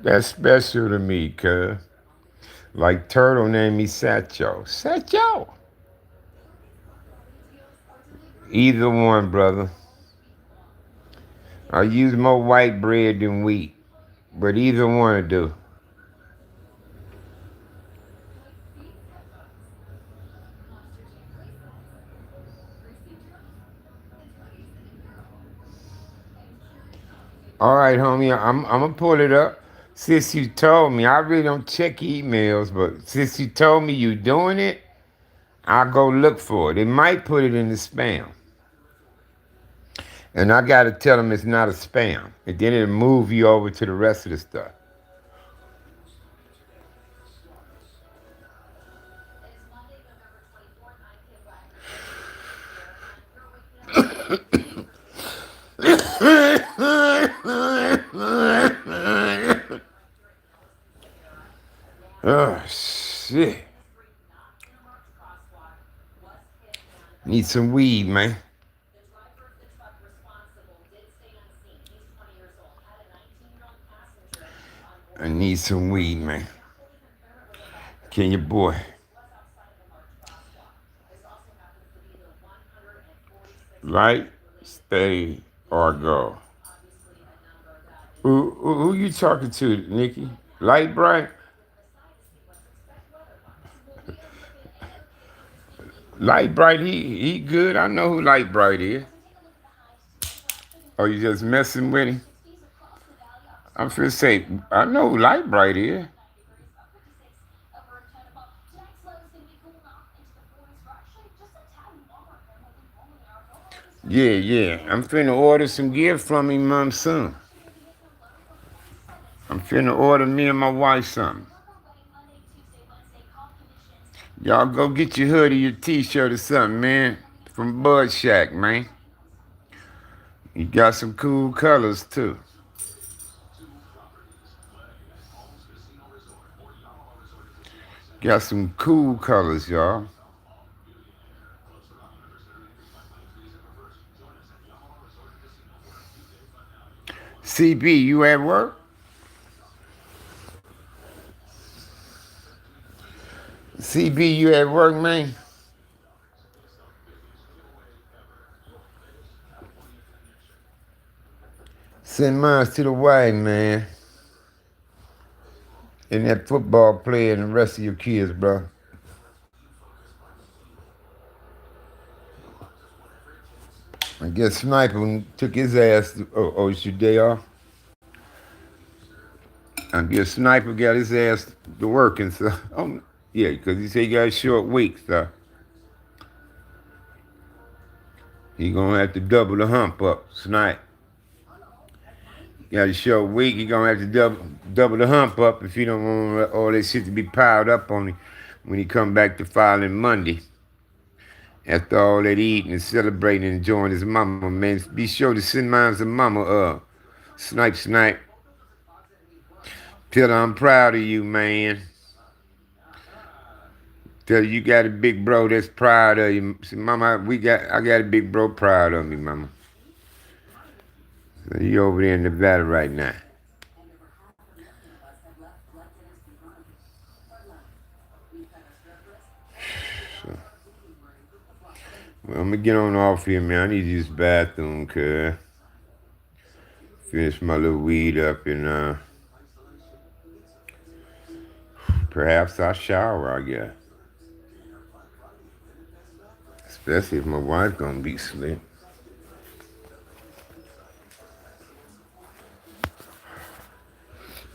That's special to me, cuz. Like Turtle named me Satcho. Satcho! Either one, brother. I use more white bread than wheat. But either one will do. All right, homie, I'm gonna pull it up. Since you told me, I really don't check emails, but since you told me you doing it, I'll go look for it. It might put it in the spam. And I gotta tell them it's not a spam. And then it'll move you over to the rest of the stuff. Oh, shit. Need some weed, man. I need some weed, man. Can your boy? Light, stay, or go. Who you talking to, Nikki? Light bright? Light bright, he good. I know who Light bright is. Oh, you just messing with him? I'm finna say, I know who Light bright is. Yeah. I'm finna order some gear from him, mom, son. I'm finna order me and my wife something. Y'all go get your hoodie, your t-shirt or something, man. From Bud Shack, man. You got some cool colors, too. Got some cool colors, y'all. CB, you at work? CB, you at work, man? Send mine to the wife, man. And that football player and the rest of your kids, bro. I guess Sniper took his ass to, it's your day off? I guess Sniper got his ass to working, so. Oh, yeah, because he said he got a short week, so. He gonna have to double the hump up, Snipe. Got a short week, he gonna have to double the hump up if he don't want all that shit to be piled up on him when he come back to filing Monday. After all that eating and celebrating and enjoying his mama, man, be sure to send mine to mama, Snipe. Tell her I'm proud of you, man. Tell her you got a big bro that's proud of you. See, mama, I got a big bro proud of me, mama. So you over there in Nevada right now. So, well, I'm gonna get on off here, man. I need to use the bathroom, cuz. Finish my little weed up and perhaps I'll shower, I guess. Especially if my wife gonna be asleep.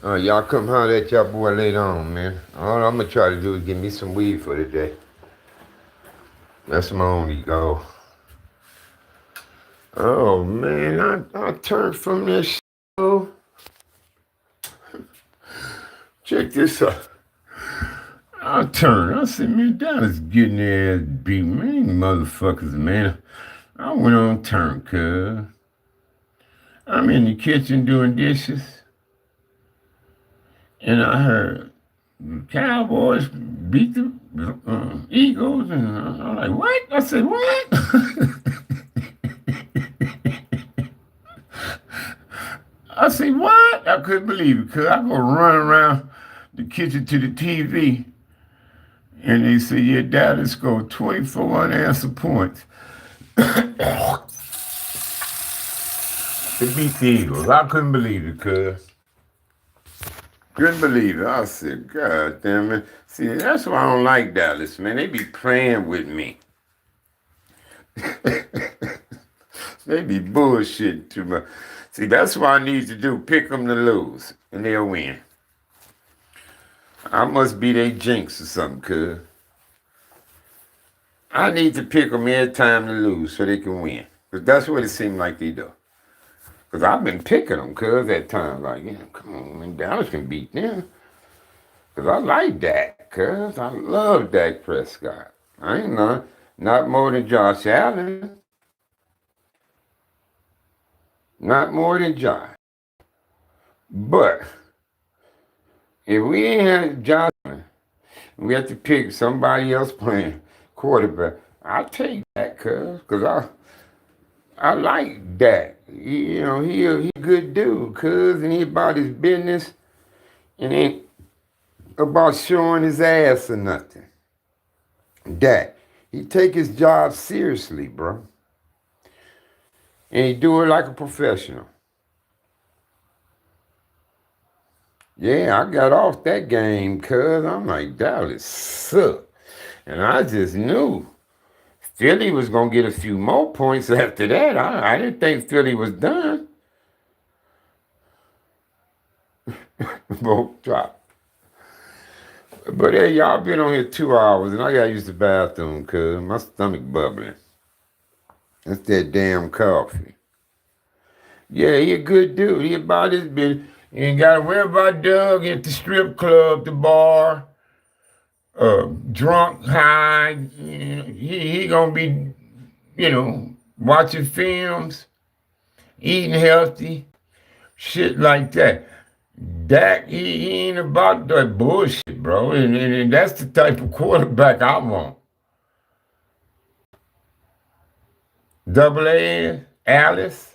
Y'all come holler at y'all boy later on, man. All I'm gonna try to do is get me some weed for the day. That's my only goal. Oh, man, I turned from this show. Check this out. I turned. I said, man, that is getting their ass beat. Man, motherfuckers, man. I went on turn, cuz. I'm in the kitchen doing dishes. And I heard Cowboys beat the Eagles. And I'm like, what? I said, what? I said, what? I couldn't believe it. Cause I go run around the kitchen to the TV. And they said, yeah, Dallas scored 24 unanswered points to beat the Eagles. I couldn't believe it, cuz. Couldn't believe it. I said, God damn it. See, that's why I don't like Dallas, man. They be playing with me. They be bullshitting too much. See, that's what I need to do. Pick them to lose, and they'll win. I must be their jinx or something, cuz. I need to pick them every time to lose so they can win. Because that's what it seems like they do. Because I've been picking them, cuz, at times. Like, yeah, come on, man, Dallas can beat them. Because I like Dak, cuz. I love Dak Prescott. I ain't not more than Josh Allen. Not more than Josh. But if we ain't had Josh Allen, we have to pick somebody else playing quarterback. I'll take that, cause I like Dak. He a good dude, and he about his business and ain't about showing his ass or nothing. Dak, he take his job seriously, bro. And he do it like a professional. Yeah, I got off that game, I'm like, Dallas suck. And I just knew Philly was going to get a few more points after that. I didn't think Philly was done. Both drop. But hey, y'all been on here 2 hours, and I got to use the bathroom, my stomach bubbling. That's that damn coffee. Yeah, he a good dude. He about his business. You ain't got to worry about Doug at the strip club, the bar, drunk, high. He gonna be, watching films, eating healthy, shit like that. Dak, he ain't about that bullshit, bro. And that's the type of quarterback I want. Double A, Alice.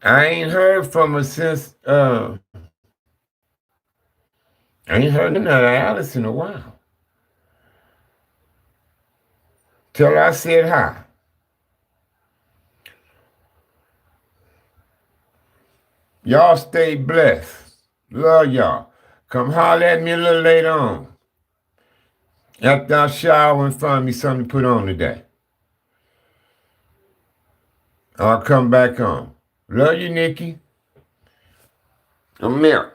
I ain't heard from her since, I ain't heard none of Alice in a while. Tell her I said hi. Y'all stay blessed. Love y'all. Come holler at me a little later on. After I shower and find me something to put on today. I'll come back on. Love you, Nikki. I'm out.